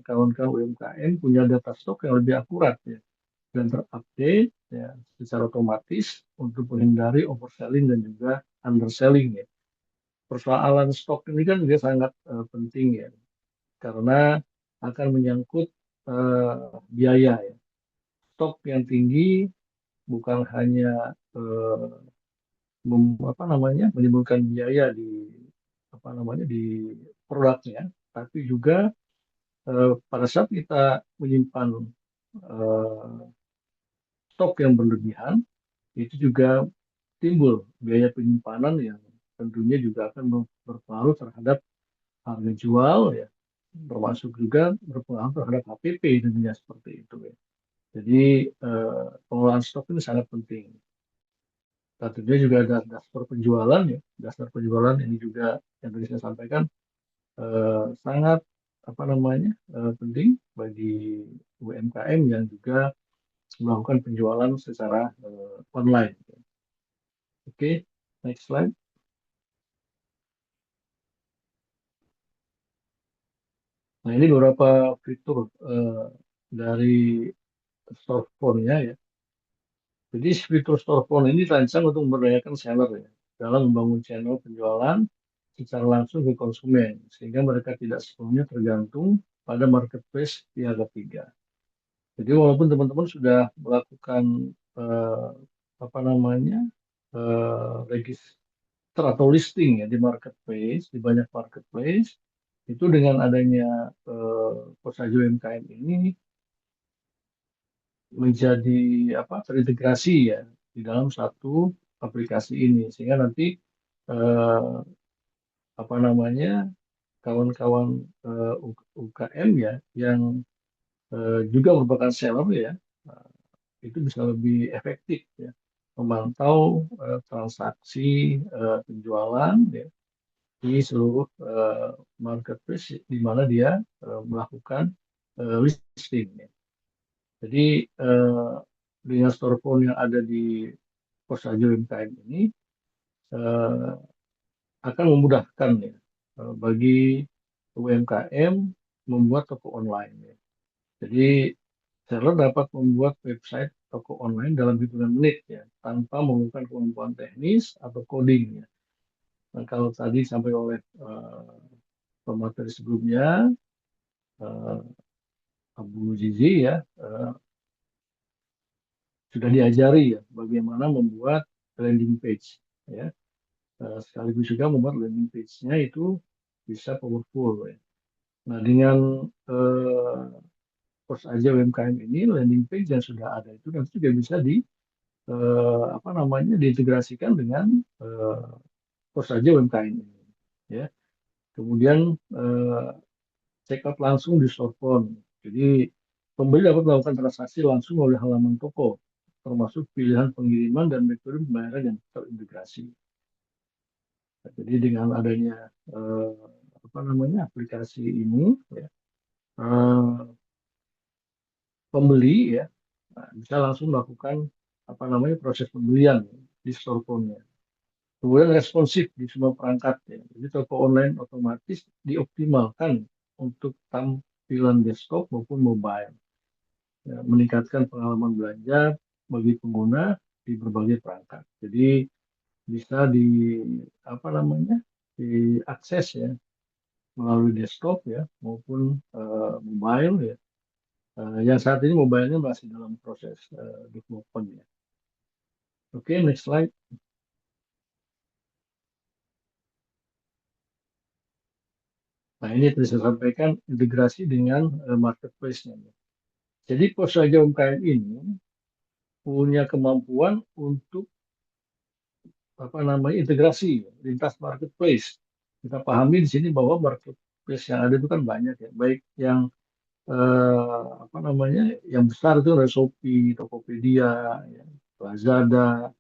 kawan-kawan UMKM punya data stok yang lebih akurat, ya, dan terupdate, ya, secara otomatis untuk menghindari overselling dan juga underselling, ya. Persoalan stok ini kan juga sangat penting, ya, karena akan menyangkut biaya, ya. Stok yang tinggi bukan hanya menimbulkan biaya di di produknya, tapi juga pada saat kita menyimpan eh, stok yang berlebihan, itu juga timbul biaya penyimpanan yang tentunya juga akan berpengaruh terhadap harga jual, ya, termasuk juga berpengaruh terhadap HPP tentunya seperti itu, ya. Jadi pengelolaan stok ini sangat penting. Tentunya juga ada daftar penjualan, ya. Daftar penjualan ini juga yang tadi saya sampaikan sangat penting bagi UMKM yang juga melakukan penjualan secara online. Oke, next slide. Nah, ini beberapa fitur dari Storefront-nya, ya. Jadi fitur Storefront ini dirancang untuk memberdayakan seller, ya, dalam membangun channel penjualan secara langsung ke konsumen, sehingga mereka tidak sepenuhnya tergantung pada marketplace pihak ketiga. Jadi walaupun teman-teman sudah melakukan eh, register atau listing, ya, di marketplace, di banyak marketplace, itu dengan adanya Kosajo UMKM ini menjadi terintegrasi, ya, di dalam satu aplikasi ini, sehingga nanti eh, kawan-kawan UKM, ya, yang juga merupakan seller, ya, itu bisa lebih efektif, ya, memantau transaksi penjualan, ya, di seluruh marketplace di mana dia melakukan listing, ya. Jadi dengan storefront yang ada di Kosajo UMKM ini eh, akan memudahkan, ya, bagi UMKM membuat toko online, ya. Jadi seller dapat membuat website toko online dalam hitungan menit, ya, tanpa memerlukan kemampuan teknis atau coding, ya. Nah, kalau tadi sampai oleh pemateri sebelumnya, eh, Abu Zizi ya, sudah diajari ya bagaimana membuat landing page ya. Sekaligus juga membuat landing page-nya itu bisa powerful ya. Nah, dengan Pos Aja UMKM ini landing page yang sudah ada itu nanti juga bisa apa namanya diintegrasikan dengan Pos Aja UMKM ini ya. Kemudian check out langsung di storefront. Jadi pembeli dapat melakukan transaksi langsung oleh halaman toko, termasuk pilihan pengiriman dan metode pembayaran yang terintegrasi. Nah, jadi dengan adanya apa namanya aplikasi ini, ya, eh, pembeli ya bisa langsung melakukan apa namanya proses pembelian di storefront-nya. Kemudian responsif di semua perangkat ya. Jadi toko online otomatis dioptimalkan untuk tampilan desktop maupun mobile. Ya, meningkatkan pengalaman belanja bagi pengguna di berbagai perangkat. Jadi bisa di apa namanya diakses ya melalui desktop ya maupun mobile ya. Yang saat ini mobile-nya masih dalam proses development ya. Oke, next slide. Nah, ini tadi saya sampaikan integrasi dengan marketplace-nya. Jadi Pos Aja UMKM ini punya kemampuan untuk apa namanya integrasi lintas marketplace. Kita pahami di sini bahwa marketplace yang ada itu kan banyak ya, baik yang apa namanya yang besar itu ada Shopee, Tokopedia, ya, Lazada,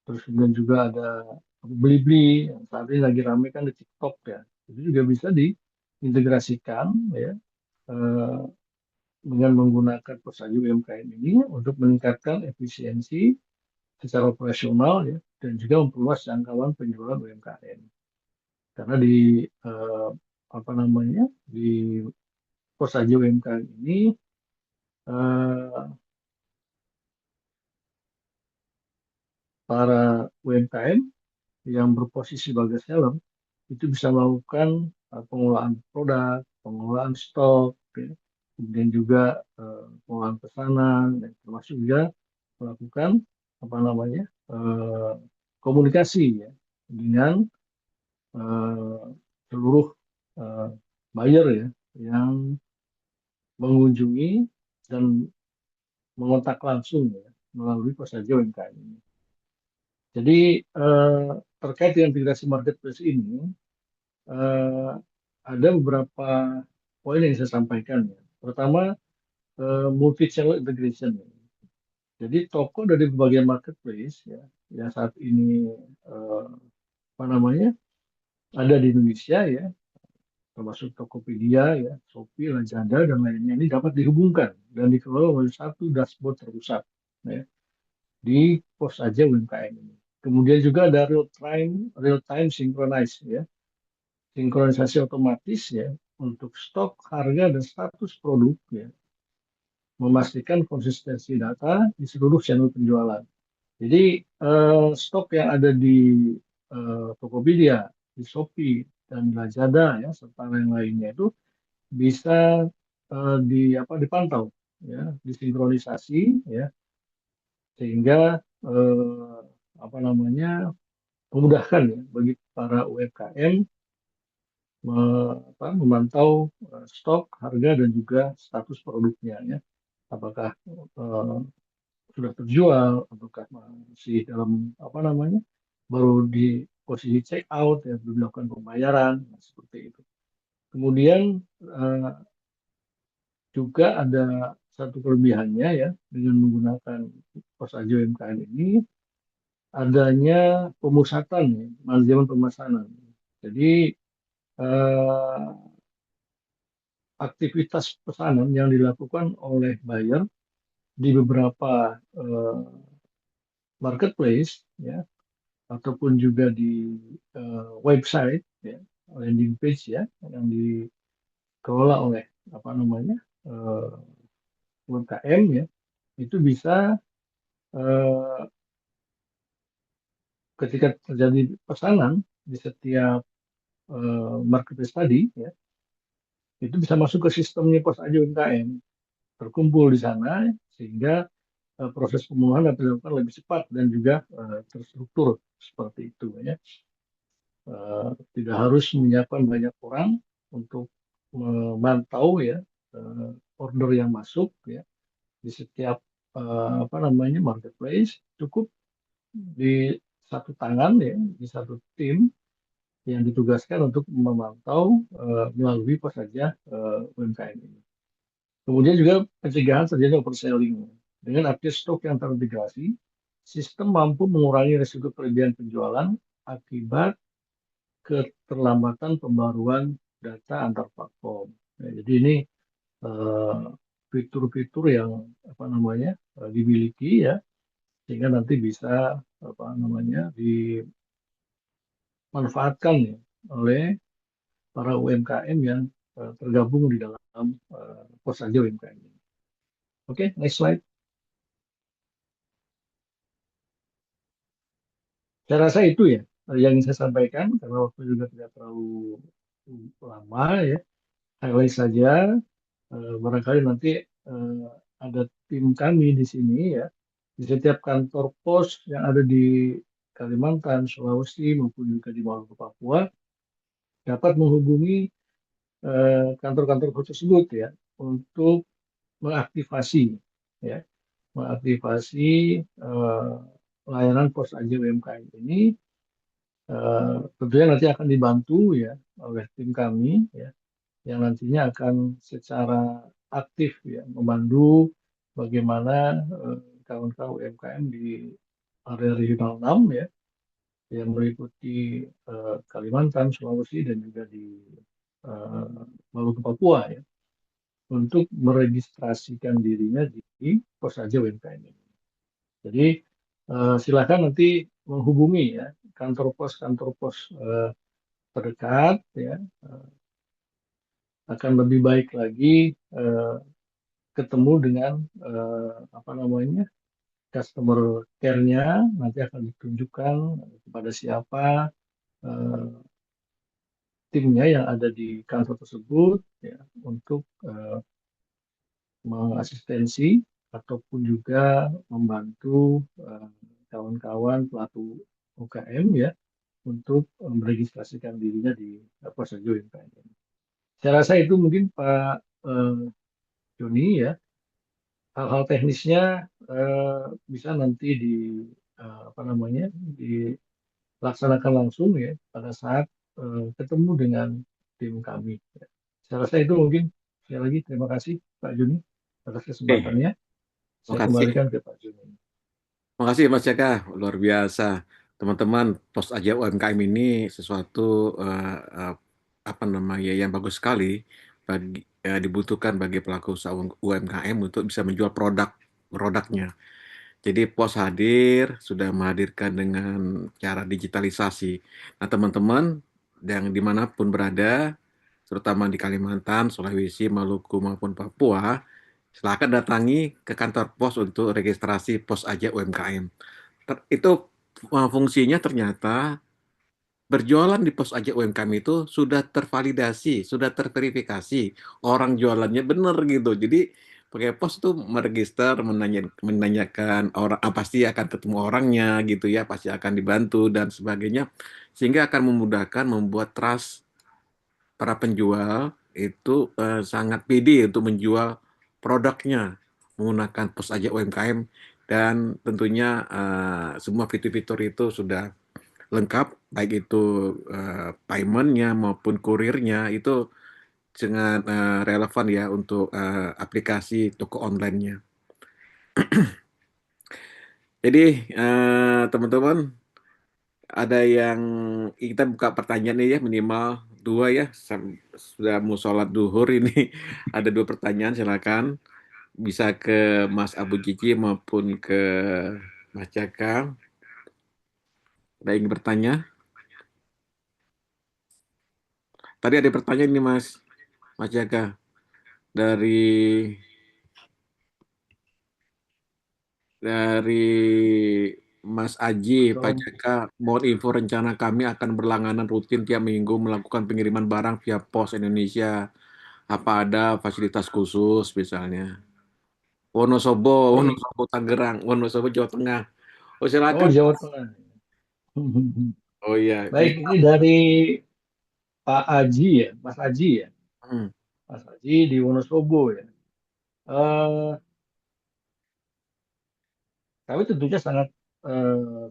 terus kemudian juga ada Blibli yang saat ini lagi ramai kan di TikTok ya. Itu juga bisa diintegrasikan ya eh, dengan menggunakan Posaja UMKM ini untuk meningkatkan efisiensi secara operasional ya dan juga memperluas jangkauan penjualan UMKM. Karena di apa namanya di Posaja UMKM ini eh, para UMKM yang berposisi sebagai seller itu bisa melakukan pengelolaan produk, pengelolaan stok, ya. Kemudian juga pengelolaan pesanan, dan termasuk juga melakukan apa namanya komunikasi ya dengan eh, seluruh eh, buyer ya yang mengunjungi dan mengontak langsung ya melalui Posaja UMKM ini. Jadi terkait dengan integrasi marketplace ini eh, ada beberapa poin yang saya sampaikan ya. Pertama multi channel integration. Jadi toko dari berbagai marketplace ya yang saat ini apa namanya ada di Indonesia ya termasuk Tokopedia ya, Shopee, Lazada dan lainnya ini dapat dihubungkan dan dikelola oleh satu dashboard terpusat ya, di Pos Aja UMKM ini. Kemudian juga ada real time synchronize ya, sinkronisasi otomatis ya untuk stok, harga dan status produk ya, memastikan konsistensi data di seluruh channel penjualan. Jadi stok yang ada di Tokopedia, di Shopee dan Lazada ya serta lain-lainnya itu bisa dipantau ya, disinkronisasi ya sehingga apa namanya memudahkan ya bagi para UMKM memantau stok, harga dan juga status produknya ya. Apakah sudah terjual, ataukah masih dalam apa namanya baru di posisi check out ya belum dilakukan pembayaran seperti itu. Kemudian juga ada satu kelebihannya ya dengan menggunakan Pos Aja UMKM ini adanya pemusatan ya, manajemen pemesanan. Jadi eh, aktivitas pesanan yang dilakukan oleh buyer di beberapa marketplace ya ataupun juga di website ya landing page ya yang dikelola oleh apa namanya UMKM ya itu bisa ketika terjadi pesanan di setiap marketplace tadi, ya, itu bisa masuk ke sistemnya Pos Aja UMKM, terkumpul di sana sehingga proses pemenuhan dapat dilakukan lebih cepat dan juga terstruktur seperti itu, ya. Tidak harus menyiapkan banyak orang untuk memantau, ya, order yang masuk, ya, di setiap apa namanya marketplace. Cukup di satu tangan, ya, di satu tim yang ditugaskan untuk memantau melalui Pos Aja UMKM ini. Kemudian juga pencegahan terjadi overselling. Dengan update stok yang terintegrasi, sistem mampu mengurangi risiko kelebihan penjualan akibat keterlambatan pembaruan data antar platform. Ya, jadi ini eh, fitur-fitur yang apa namanya dimiliki, ya, sehingga nanti bisa apa namanya dimanfaatkan, ya, oleh para UMKM yang tergabung di dalam Pos Aja UMKM ini. Oke, next slide. Saya rasa itu, ya, yang ingin saya sampaikan karena waktu juga tidak terlalu lama, ya. Highlight saja, barangkali nanti eh, ada tim kami di sini, ya, di setiap kantor pos yang ada di Kalimantan, Sulawesi maupun juga di Maluku, Papua dapat menghubungi kantor-kantor pos tersebut, ya, untuk mengaktifasi, ya, mengaktifasi eh, layanan Pos Aja UMKM ini. Tentunya nanti akan dibantu, ya, oleh tim kami, ya, yang nantinya akan secara aktif, ya, memandu bagaimana kawan-kawan UMKM di area regional 6, ya, yang meliputi Kalimantan, Sulawesi, dan juga di eh, Maluku Papua, ya, untuk meregistrasikan dirinya di Pos Aja UMKM ini. Jadi silakan nanti menghubungi, ya, kantor pos terdekat, ya, akan lebih baik lagi ketemu dengan apa namanya customer care-nya, nanti akan ditunjukkan kepada siapa eh, timnya yang ada di kantor tersebut, ya, untuk mengasistensi ataupun juga membantu kawan-kawan pelaku UKM, ya, untuk meregistrasikan dirinya di Pos Aja UMKM. Saya rasa itu mungkin Pak Joni, ya. Hal-hal teknisnya bisa nanti apa namanya dilaksanakan langsung, ya, pada saat ketemu dengan tim kami, ya. Saya rasa itu mungkin. Sekali lagi terima kasih Pak Joni atas Oke, kesempatannya. Saya makasih. kembalikan ke Pak Joni. Makasih Mas Jaka, luar biasa. Teman-teman, Pos Aja UMKM ini sesuatu eh, apa namanya yang bagus sekali bagi dibutuhkan bagi pelaku usaha UMKM untuk bisa menjual produknya. Jadi Pos hadir sudah menghadirkan dengan cara digitalisasi. Nah teman-teman yang dimanapun berada, terutama di Kalimantan, Sulawesi, Maluku maupun Papua, silakan datangi ke kantor pos untuk registrasi Pos Aja UMKM. Itu fungsinya ternyata berjualan di Pos Aja UMKM itu sudah tervalidasi, sudah terverifikasi, orang jualannya benar gitu. Jadi pakai pos itu meregister, menanyakan orang, pasti akan ketemu orangnya gitu ya, pasti akan dibantu dan sebagainya, sehingga akan memudahkan membuat trust para penjual itu sangat pede untuk menjual produknya menggunakan Pos Aja UMKM dan tentunya semua fitur-fitur itu sudah lengkap, baik itu paymentnya maupun kurirnya itu sangat relevan ya untuk aplikasi toko online-nya. Jadi teman-teman ada yang kita buka pertanyaan nih ya minimal dua ya. Sudah mau sholat duhur ini ada dua pertanyaan silakan bisa ke Mas Abu Cici maupun ke Mas Jaka. Ada yang ingin bertanya? Tadi ada pertanyaan nih Mas Jaka dari dari Mas Aji, Pak So, JK, mohon info rencana kami akan berlangganan rutin tiap minggu melakukan pengiriman barang via Pos Indonesia. Apa ada fasilitas khusus misalnya? Wonosobo, baik. Wonosobo Tangerang, Wonosobo Jawa Tengah. Oh Oh, silakan. Jawa Tengah. Oh iya, Baik, ini dari Pak Aji ya, Mas Aji ya, Hmm. Mas Aji di Wonosobo ya. Eh, Kami tentunya sangat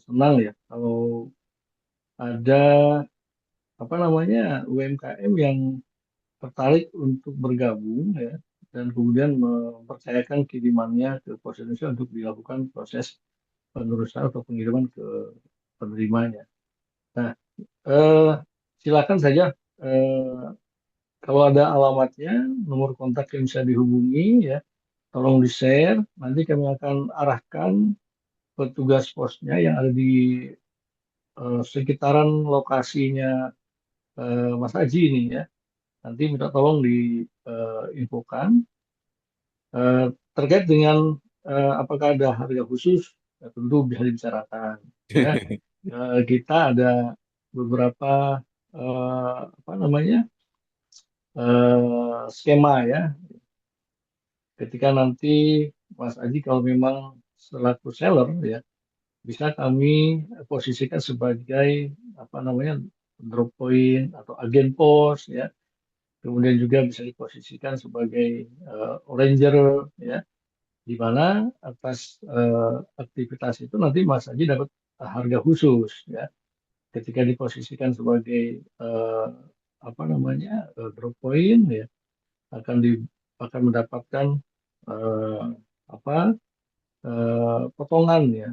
senang ya kalau ada apa namanya UMKM yang tertarik untuk bergabung ya dan kemudian mempercayakan kirimannya ke Pos Indonesia untuk dilakukan proses penerusan atau pengiriman ke penerimanya. Nah, eh, silakan saja eh, kalau ada alamatnya, nomor kontak yang bisa dihubungi ya, tolong di-share. Nanti kami akan arahkan petugas posnya yang ada di sekitaran lokasinya Mas Aji ini ya. Nanti minta tolong diinfokan terkait dengan apakah ada harga khusus, ya, tentu bisa dibicarakan. Ya, kita ada beberapa apa namanya skema ya. Ketika nanti Mas Aji kalau memang selaku seller ya bisa kami posisikan sebagai apa namanya drop point atau agen pos ya. Kemudian juga bisa diposisikan sebagai arranger ya, di mana atas aktivitas itu nanti Mas Aji dapat harga khusus ya. Ketika diposisikan sebagai eh, apa namanya drop point ya, akan di akan mendapatkan eh, apa potongan ya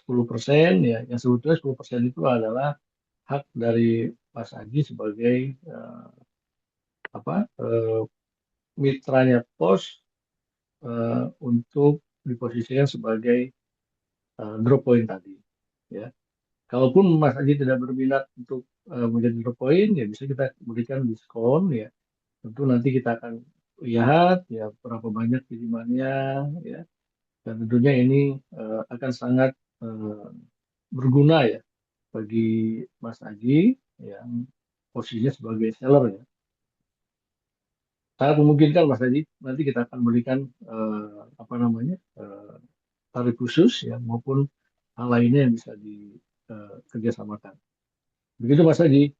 10% ya, yang sebetulnya 10% itu adalah hak dari Mas Aji sebagai eh, apa mitranya pos untuk diposisikan sebagai drop point tadi ya. Kalaupun Mas Aji tidak berminat untuk menjadi drop point ya bisa kita berikan diskon ya. Tentu nanti kita akan lihat ya berapa banyak kirimannya ya. Dan tentunya ini akan sangat eh, berguna ya bagi Mas Aji yang posisinya sebagai seller ya. Sangat memungkinkan Mas Aji nanti kita akan berikan apa namanya tarif khusus ya maupun hal lainnya yang bisa dikerjasamakan. Begitu Mas Aji.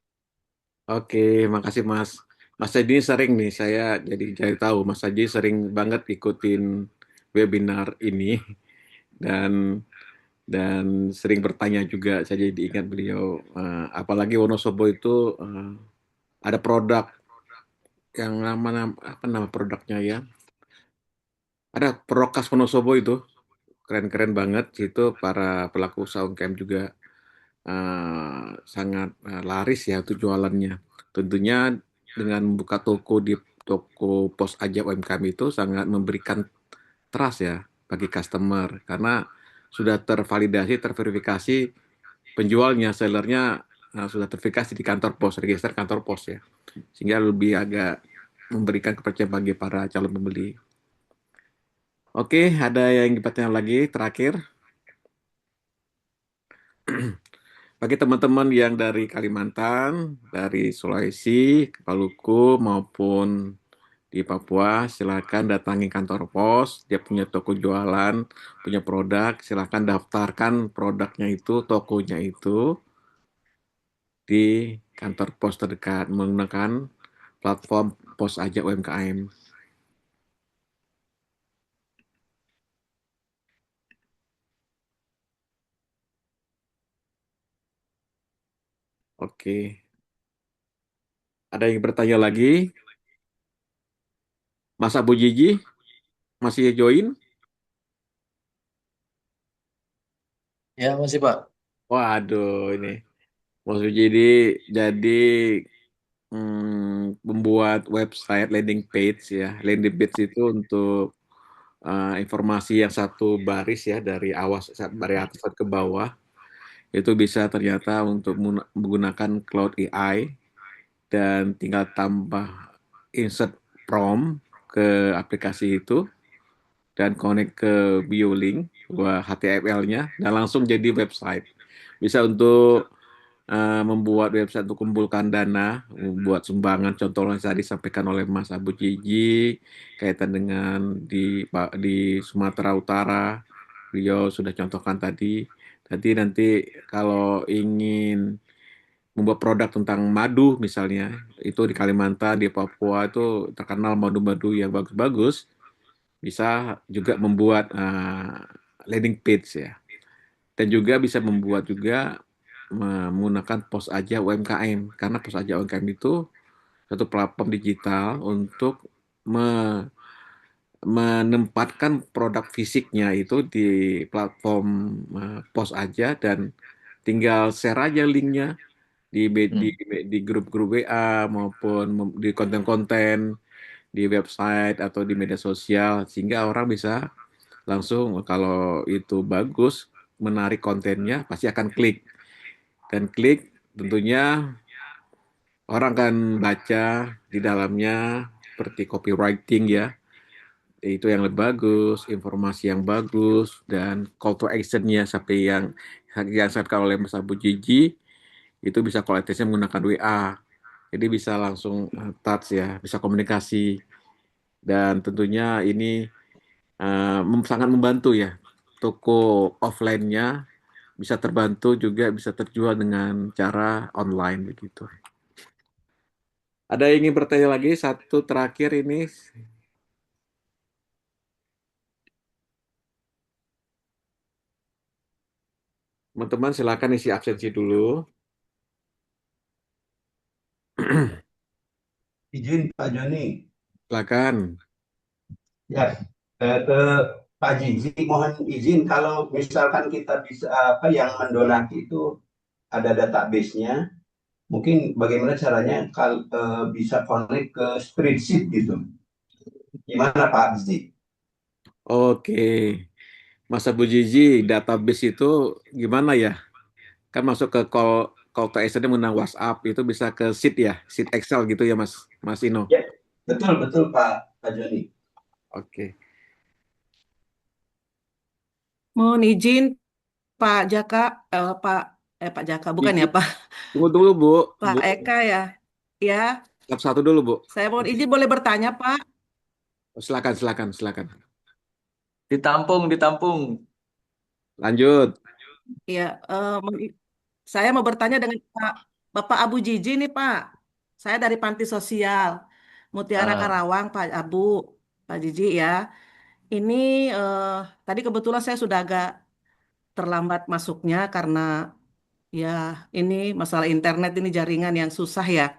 Oke, makasih Mas. Mas Aji ini sering nih, saya jadi tahu Mas Aji sering banget ikutin webinar ini dan sering bertanya juga. Saya jadi ingat beliau. Apalagi Wonosobo itu ada produk yang apa nama produknya ya? Ada produk khas Wonosobo itu keren-keren banget. Itu para pelaku usaha UMKM juga sangat laris ya untuk jualannya. Tentunya dengan membuka toko di toko pos aja UMKM itu sangat memberikan trust ya bagi customer karena sudah tervalidasi, terverifikasi penjualnya, sellernya sudah terverifikasi di kantor pos, register kantor pos ya. Sehingga lebih agak memberikan kepercayaan bagi para calon pembeli. Oke, ada yang bertanya lagi terakhir. Bagi teman-teman yang dari Kalimantan, dari Sulawesi, Maluku, maupun di Papua, silakan datangi kantor pos. Dia punya toko jualan, punya produk. Silakan daftarkan produknya itu, tokonya itu di kantor pos terdekat menggunakan platform Pos Aja UMKM. Oke, ada yang bertanya lagi? Mas Abu Jiji masih join? Ya, masih Pak. Waduh, ini Mas Abu Jiji jadi membuat website landing page ya. Landing page itu untuk informasi yang satu baris ya dari atas ke bawah itu bisa ternyata untuk menggunakan Cloud AI dan tinggal tambah insert prompt ke aplikasi itu dan connect ke BioLink, HTML-nya, dan langsung jadi website. Bisa untuk membuat website untuk kumpulkan dana, membuat sumbangan, contoh yang tadi disampaikan oleh Mas Abu Jiji, kaitan dengan di Sumatera Utara, beliau sudah contohkan tadi. Nanti kalau ingin membuat produk tentang madu misalnya, itu di Kalimantan, di Papua itu terkenal madu-madu yang bagus-bagus, bisa juga membuat landing page ya. Dan juga bisa membuat juga menggunakan Pos Aja UMKM, karena Pos Aja UMKM itu satu platform digital untuk menempatkan produk fisiknya itu di platform Pos Aja, dan tinggal share aja linknya di grup-grup WA maupun di konten-konten di website atau di media sosial, sehingga orang bisa langsung kalau itu bagus, menarik kontennya, pasti akan klik. Dan klik tentunya orang akan baca di dalamnya seperti copywriting ya, itu yang lebih bagus, informasi yang bagus, dan call to action-nya sampai yang disampaikan oleh Mas Abu Jiji, itu bisa call to action menggunakan WA. Jadi bisa langsung touch ya, bisa komunikasi. Dan tentunya ini sangat membantu ya. Toko offline-nya bisa terbantu juga, bisa terjual dengan cara online begitu. Ada yang ingin bertanya lagi? Satu terakhir ini. Teman-teman silakan isi absensi dulu. Izin Pak Joni. Silakan. Ya, ke Pak Jiji mohon izin kalau misalkan kita bisa apa yang mendonasi itu ada database-nya, mungkin bagaimana caranya kalau bisa connect ke spreadsheet gitu. Gimana Pak Jiji? Oke. Mas Abu Jiji, database itu gimana ya? Kan masuk ke call to action menggunakan WhatsApp, itu bisa ke sheet ya, sheet Excel gitu ya Mas Ino. Ya, betul betul Pak Joni. Oke. Mohon izin Pak Jaka, Pak Jaka, bukan ya Pak? Tunggu dulu Bu. Pak Eka ya. Ya, Satu dulu Bu. saya mohon izin boleh bertanya Pak? Silakan. Ditampung. Lanjut. Ya, saya mau bertanya dengan Bapak Abu Jiji nih Pak. Saya dari Panti Sosial Mutiara Ah, Karawang Pak Jiji ya. Ini tadi kebetulan saya sudah agak terlambat masuknya karena ya ini masalah internet ini jaringan yang susah ya.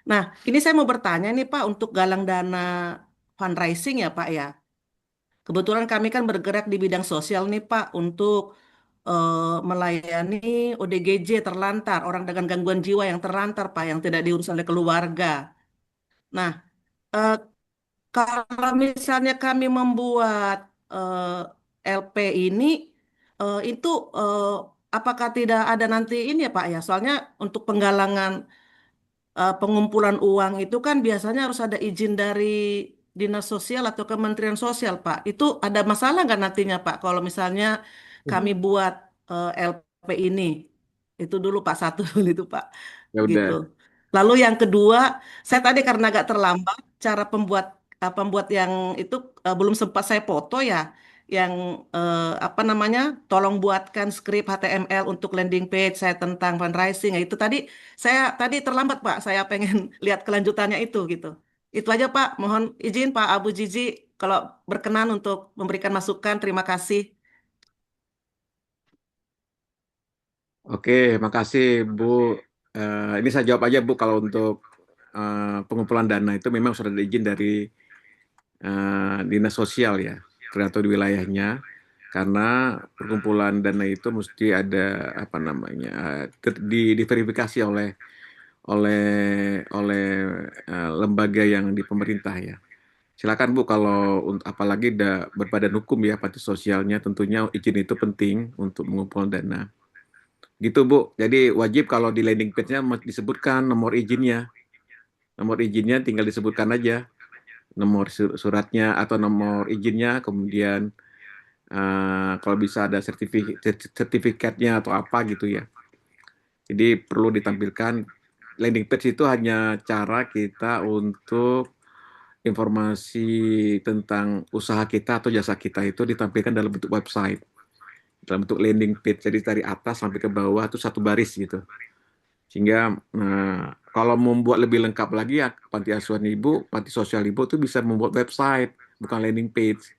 Nah, ini saya mau bertanya nih Pak untuk galang dana fundraising ya Pak ya. Kebetulan kami kan bergerak di bidang sosial nih Pak untuk melayani ODGJ terlantar, orang dengan gangguan jiwa yang terlantar Pak, yang tidak diurus oleh keluarga. Nah, eh, kalau misalnya kami membuat LP ini, itu eh, apakah tidak ada nanti ini ya Pak ya? Soalnya untuk penggalangan pengumpulan uang itu kan biasanya harus ada izin dari Dinas Sosial atau Kementerian Sosial, Pak. Itu ada masalah nggak nantinya, Pak, kalau misalnya kami buat LP ini? Itu dulu, Pak, satu dulu itu, Pak. Ya Gitu. udah. Lalu yang kedua, saya tadi karena agak terlambat, cara pembuat yang itu belum sempat saya foto ya, yang apa namanya, tolong buatkan skrip HTML untuk landing page saya tentang fundraising. Ya, itu tadi terlambat Pak, saya pengen lihat kelanjutannya itu gitu. Itu aja Pak, mohon izin Pak Abu Jiji kalau berkenan untuk memberikan masukan, terima kasih. Oke, makasih Bu. Ini saya jawab aja Bu, kalau untuk pengumpulan dana itu memang sudah ada izin dari dinas sosial ya, tergantung di wilayahnya. Karena pengumpulan dana itu mesti ada apa namanya, diverifikasi oleh oleh lembaga yang di pemerintah ya. Silakan Bu, kalau apalagi berbadan hukum ya, panti sosialnya, tentunya izin itu penting untuk mengumpulkan dana. Gitu Bu. Jadi wajib kalau di landing page-nya disebutkan nomor izinnya. Nomor izinnya tinggal disebutkan aja. nomor suratnya atau nomor izinnya, kemudian kalau bisa ada sertifikatnya atau apa gitu ya. Jadi perlu ditampilkan. Landing page itu hanya cara kita untuk informasi tentang usaha kita atau jasa kita itu ditampilkan dalam bentuk website, dalam bentuk landing page. Jadi dari atas sampai ke bawah itu satu baris gitu. Sehingga kalau membuat lebih lengkap lagi ya panti asuhan ibu, panti sosial ibu itu bisa membuat website, bukan landing page.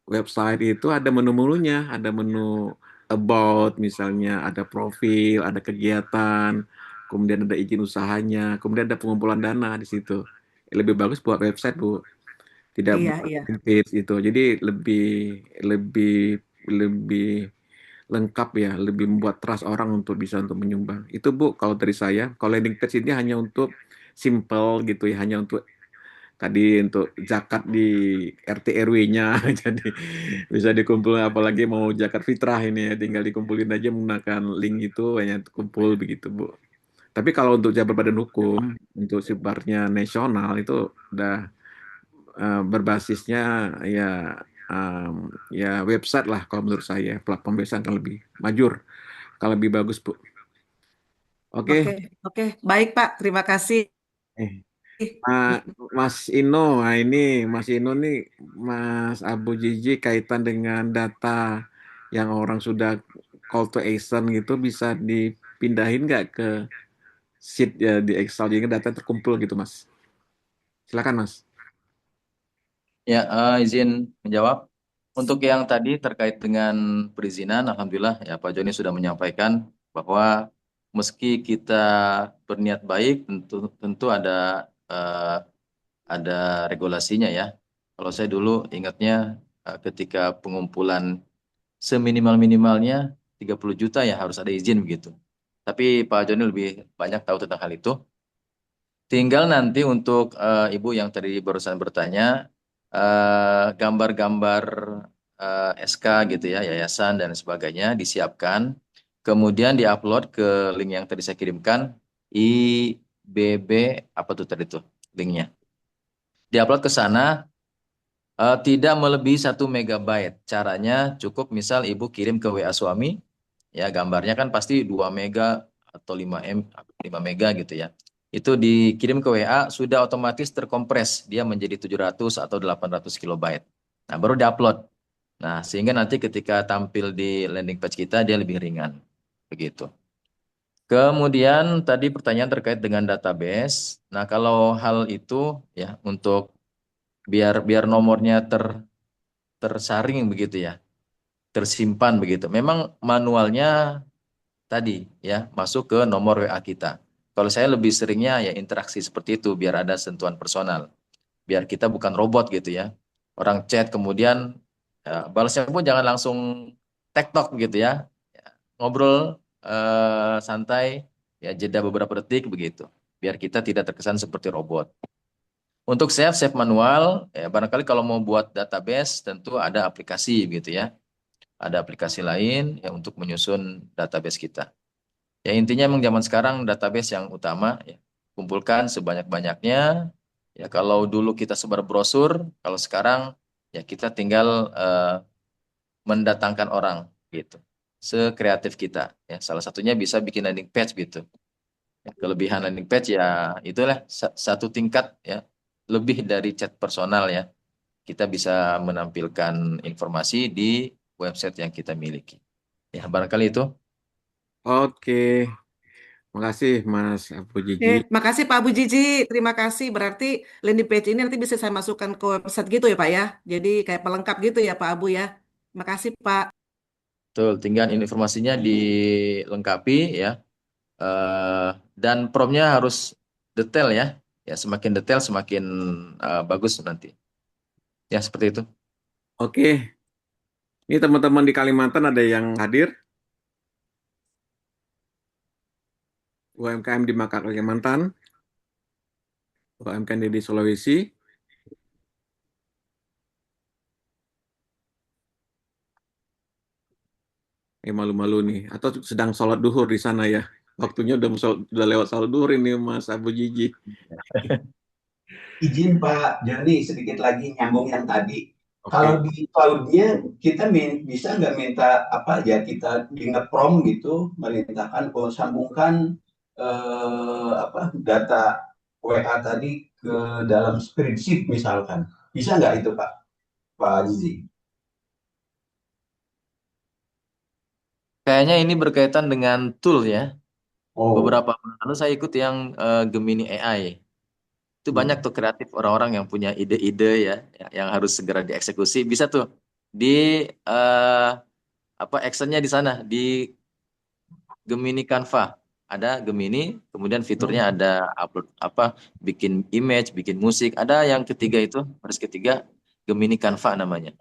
Website itu ada menu-menunya, ada menu about misalnya, ada profil, ada kegiatan, kemudian ada izin usahanya, kemudian ada pengumpulan dana di situ. Lebih bagus buat website, Bu. Tidak Iya, buat iya. landing page itu. Jadi lebih lebih lebih lengkap ya, lebih membuat trust orang untuk bisa untuk menyumbang. Itu Bu, kalau dari saya, kalau landing page ini hanya untuk simple gitu ya, hanya untuk tadi untuk zakat di RT RW-nya, jadi bisa dikumpulin, apalagi mau zakat fitrah ini ya, tinggal dikumpulin aja menggunakan link itu, hanya kumpul begitu Bu. Tapi kalau untuk jabat badan hukum, untuk sifatnya nasional itu udah berbasisnya ya ya website lah kalau menurut saya, platform biasa akan lebih majur, akan lebih bagus Bu. Oke, Oke. oke. Baik, Pak. Terima kasih. Eh, Ah, Mas Ino, nah ini Mas Ino nih, Mas Abu Jiji kaitan dengan data yang orang sudah call to action gitu, bisa dipindahin nggak ke sheet ya di Excel, jadi data terkumpul gitu Mas. Silakan Mas. Ya, izin menjawab. Untuk yang tadi terkait dengan perizinan, alhamdulillah ya Pak Joni sudah menyampaikan bahwa meski kita berniat baik, tentu tentu eh, ada regulasinya ya. Kalau saya dulu ingatnya ketika pengumpulan seminimal-minimalnya 30 juta ya harus ada izin begitu. Tapi Pak Joni lebih banyak tahu tentang hal itu. Tinggal nanti untuk Ibu yang tadi barusan bertanya, gambar-gambar SK gitu ya, yayasan dan sebagainya disiapkan, kemudian diupload ke link yang tadi saya kirimkan, IBB apa tuh tadi tuh linknya. Diupload ke sana, tidak melebihi 1 MB. Caranya cukup misal Ibu kirim ke WA suami, ya gambarnya kan pasti 2 mega atau 5 mega gitu ya. Itu dikirim ke WA sudah otomatis terkompres dia menjadi 700 atau 800 KB. Nah, baru diupload. Nah, sehingga nanti ketika tampil di landing page kita dia lebih ringan. Begitu. Kemudian tadi pertanyaan terkait dengan database. Nah, kalau hal itu ya untuk biar biar nomornya tersaring begitu ya, tersimpan begitu. Memang manualnya tadi ya masuk ke nomor WA kita. Kalau saya lebih seringnya ya interaksi seperti itu biar ada sentuhan personal. Biar kita bukan robot gitu ya. Orang chat kemudian balasnya pun jangan langsung tektok gitu ya. Ya, ngobrol santai ya jeda beberapa detik begitu. Biar kita tidak terkesan seperti robot. Untuk save manual, ya barangkali kalau mau buat database tentu ada aplikasi gitu ya. Ada aplikasi lain yang untuk menyusun database kita. Ya intinya memang zaman sekarang database yang utama ya. Kumpulkan sebanyak-banyaknya. Ya kalau dulu kita sebar brosur, kalau sekarang ya kita tinggal mendatangkan orang gitu. Sekreatif kita ya. Salah satunya bisa bikin landing page gitu. Ya, kelebihan landing page ya itulah satu tingkat ya lebih dari chat personal ya. Kita bisa menampilkan informasi di website yang kita miliki. Ya barangkali itu. Oke, makasih Mas Abu Oke, Jiji. makasih Pak Abu Jiji. Terima kasih. Berarti landing page ini nanti bisa saya masukkan ke website gitu ya Pak ya. Jadi kayak pelengkap gitu ya Pak Abu ya. Makasih Pak. Betul, tinggal informasinya dilengkapi ya. Dan promptnya harus detail ya. Ya semakin detail semakin bagus nanti. Ya seperti itu. Oke, ini teman-teman di Kalimantan ada yang hadir, UMKM di Makassar Kalimantan, UMKM di Sulawesi. Malu-malu nih, atau sedang sholat duhur di sana ya. Waktunya udah lewat sholat duhur ini Mas Abu Jiji. izin Pak Joni sedikit lagi nyambung yang tadi. Kalau Oke. di cloud-nya kita bisa nggak minta apa ya kita di ngeprom gitu merintahkan oh sambungkan apa data WA tadi ke dalam spreadsheet misalkan. Bisa nggak itu Pak Zizi? Kayaknya ini berkaitan dengan tool ya. Oh, Beberapa bulan lalu saya ikut yang Gemini AI. Itu banyak hmm. tuh kreatif orang-orang yang punya ide-ide ya, yang harus segera dieksekusi. Bisa tuh di eh, apa actionnya di sana di Gemini Canva. Ada Gemini, kemudian fiturnya Hmm. ada upload apa, bikin image, bikin musik. Ada yang ketiga itu, baris ketiga Gemini Canva namanya.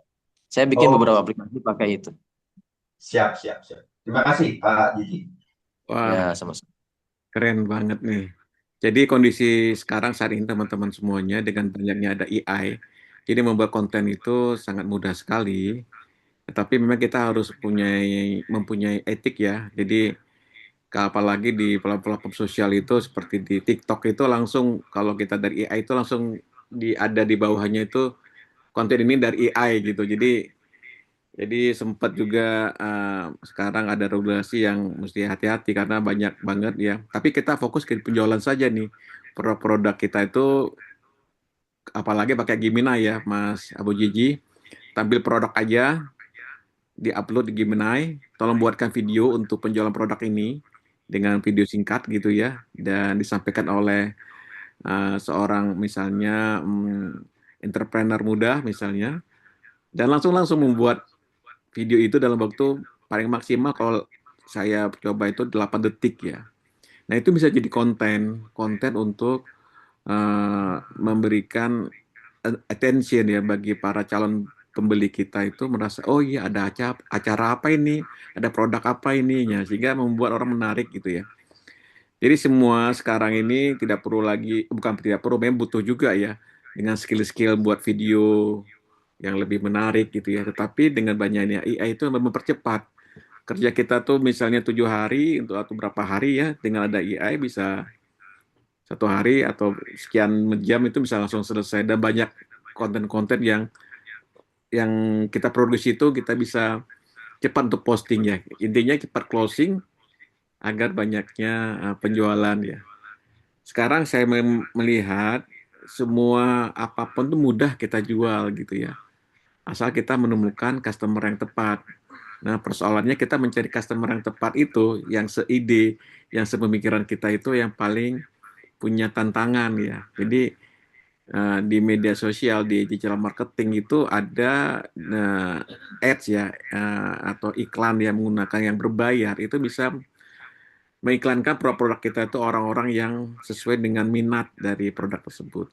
Saya bikin beberapa Oh, aplikasi pakai itu. siap, siap, siap. Terima kasih Pak Zizi. Wah, Ya, sama-sama. keren banget nih. Jadi kondisi sekarang saat ini teman-teman semuanya dengan banyaknya ada AI, jadi membuat konten itu sangat mudah sekali. Tetapi memang kita harus mempunyai etik ya. Jadi apalagi di platform sosial itu seperti di TikTok itu langsung kalau kita dari AI itu langsung ada di bawahnya itu konten ini dari AI gitu. Jadi sempat juga sekarang ada regulasi yang mesti hati-hati karena banyak banget ya. Tapi kita fokus ke penjualan saja nih. Produk kita itu apalagi pakai Gemini ya, Mas Abu Jiji. Tampil produk aja, di-upload di Gemini. Tolong buatkan video untuk penjualan produk ini dengan video singkat gitu ya, dan disampaikan oleh seorang misalnya entrepreneur muda misalnya, dan langsung membuat video itu dalam waktu paling maksimal kalau saya coba itu 8 detik ya. Nah, itu bisa jadi konten untuk memberikan attention ya bagi para calon pembeli kita itu merasa oh iya ada acara apa ini, ada produk apa ininya sehingga membuat orang menarik gitu ya. Jadi semua sekarang ini tidak perlu lagi, bukan tidak perlu, memang butuh juga ya dengan skill-skill buat video yang lebih menarik gitu ya. Tetapi dengan banyaknya AI itu mempercepat kerja kita tuh misalnya 7 hari untuk atau berapa hari ya dengan ada AI bisa 1 hari atau sekian jam itu bisa langsung selesai dan banyak konten-konten yang kita produksi itu kita bisa cepat untuk posting ya. Intinya cepat closing agar banyaknya penjualan ya. Sekarang saya melihat semua apapun tuh mudah kita jual gitu ya. Asal kita menemukan customer yang tepat. Nah, persoalannya kita mencari customer yang tepat itu, yang seide, yang sepemikiran kita itu yang paling punya tantangan ya. Jadi di media sosial, di digital marketing itu ada ads ya, atau iklan yang menggunakan yang berbayar itu bisa mengiklankan produk-produk kita itu orang-orang yang sesuai dengan minat dari produk tersebut.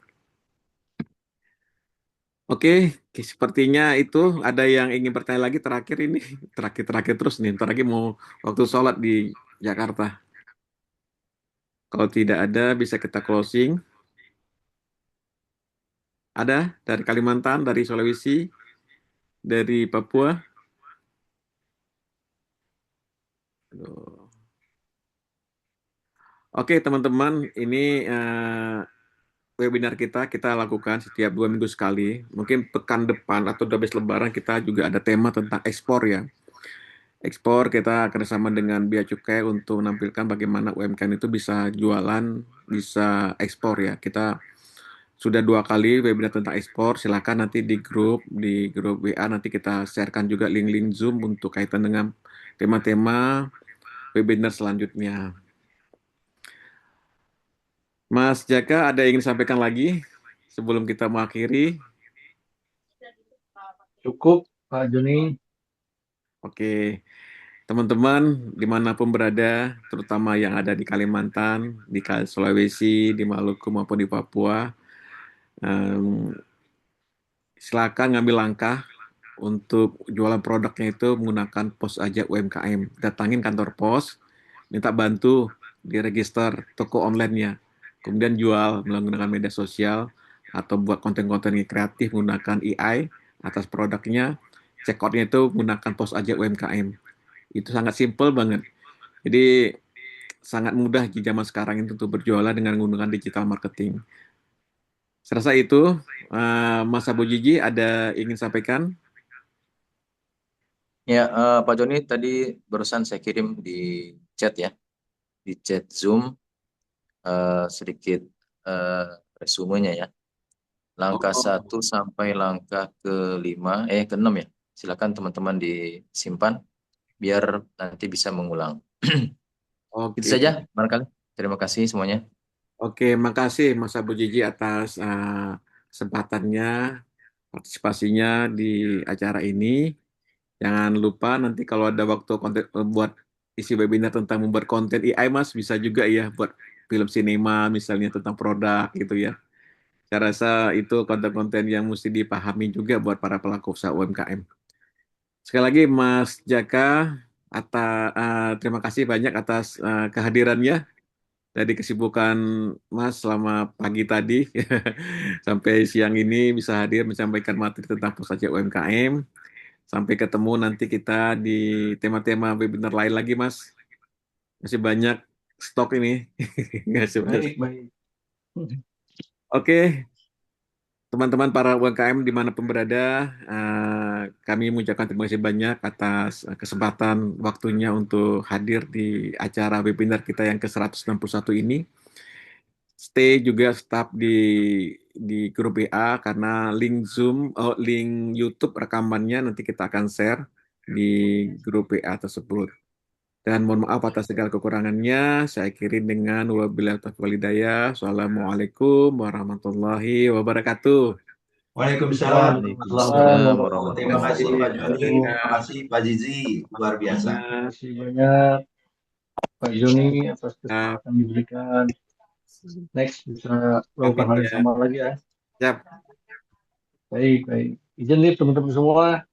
Oke, sepertinya itu ada yang ingin bertanya lagi terakhir ini, terakhir terus nih, ntar lagi mau waktu sholat di Jakarta. Kalau tidak ada, bisa kita closing. Ada dari Kalimantan, dari Sulawesi, dari Papua. Aduh. Oke, teman-teman, ini webinar kita lakukan setiap 2 minggu sekali. Mungkin pekan depan atau udah habis Lebaran kita juga ada tema tentang ekspor ya. Ekspor kita kerjasama dengan Bea Cukai untuk menampilkan bagaimana UMKM itu bisa jualan, bisa ekspor ya. Kita sudah 2 kali webinar tentang ekspor. Silakan nanti di grup WA nanti kita sharekan juga link-link Zoom untuk kaitan dengan tema-tema webinar selanjutnya. Mas Jaka, ada yang ingin disampaikan lagi sebelum kita mengakhiri? Cukup, Pak Joni. Oke, teman-teman dimanapun berada, terutama yang ada di Kalimantan, di Sulawesi, di Maluku maupun di Papua, em, silakan ngambil langkah untuk jualan produknya itu menggunakan pos aja UMKM. Datangin kantor pos, minta bantu diregister toko online-nya. Kemudian jual menggunakan media sosial atau buat konten-konten yang kreatif menggunakan AI atas produknya. Check out-nya itu menggunakan pos aja UMKM. Itu sangat simple banget. Jadi sangat mudah di zaman sekarang itu untuk berjualan dengan menggunakan digital marketing. Serasa itu, Mas Abu Jiji ada ingin sampaikan? Ya, Pak Joni tadi barusan saya kirim di chat ya, di chat Zoom sedikit eh, resumenya ya. Langkah Oh, 1 sampai langkah ke-5, ke-6 ya. Silakan teman-teman disimpan biar nanti bisa mengulang. Itu oke. saja barangkali. Terima kasih semuanya. Oke, makasih Mas Abu Jiji atas kesempatannya, partisipasinya di acara ini. Jangan lupa nanti kalau ada waktu konten buat isi webinar tentang membuat konten AI, Mas, bisa juga ya buat film sinema misalnya tentang produk gitu ya. Saya rasa itu konten-konten yang mesti dipahami juga buat para pelaku usaha UMKM. Sekali lagi Mas Jaka, terima kasih banyak atas kehadirannya dari kesibukan Mas selama pagi tadi sampai siang ini bisa hadir menyampaikan materi tentang pusat UMKM. Sampai ketemu nanti kita di tema-tema webinar lain lagi, Mas. Masih banyak stok ini. Nggak sebentar. Baik, baik. Oke, teman-teman para UMKM dimanapun berada, kami mengucapkan terima kasih banyak atas kesempatan waktunya untuk hadir di acara webinar kita yang ke-161 ini. Stay juga tetap di grup WA karena link Zoom, link YouTube rekamannya nanti kita akan share di grup WA tersebut. Dan mohon maaf atas segala kekurangannya. Saya akhiri dengan wabillahi taufiq wal hidayah. Assalamualaikum warahmatullahi wabarakatuh. Waalaikumsalam warahmatullahi Waalaikumsalam Waalaikumsalam wabarakatuh. Terima warahmatullahi kasih Pak warahmatullahi Joni, wabarakatuh. terima wabarakatuh. kasih Pak Zizi, luar biasa. Terima kasih banyak Pak Joni atas Ya, kesempatan diberikan. Next bisa amin melakukan hal yang ya. sama lagi ya. Siap. Baik, baik. Izin nih teman-teman semua.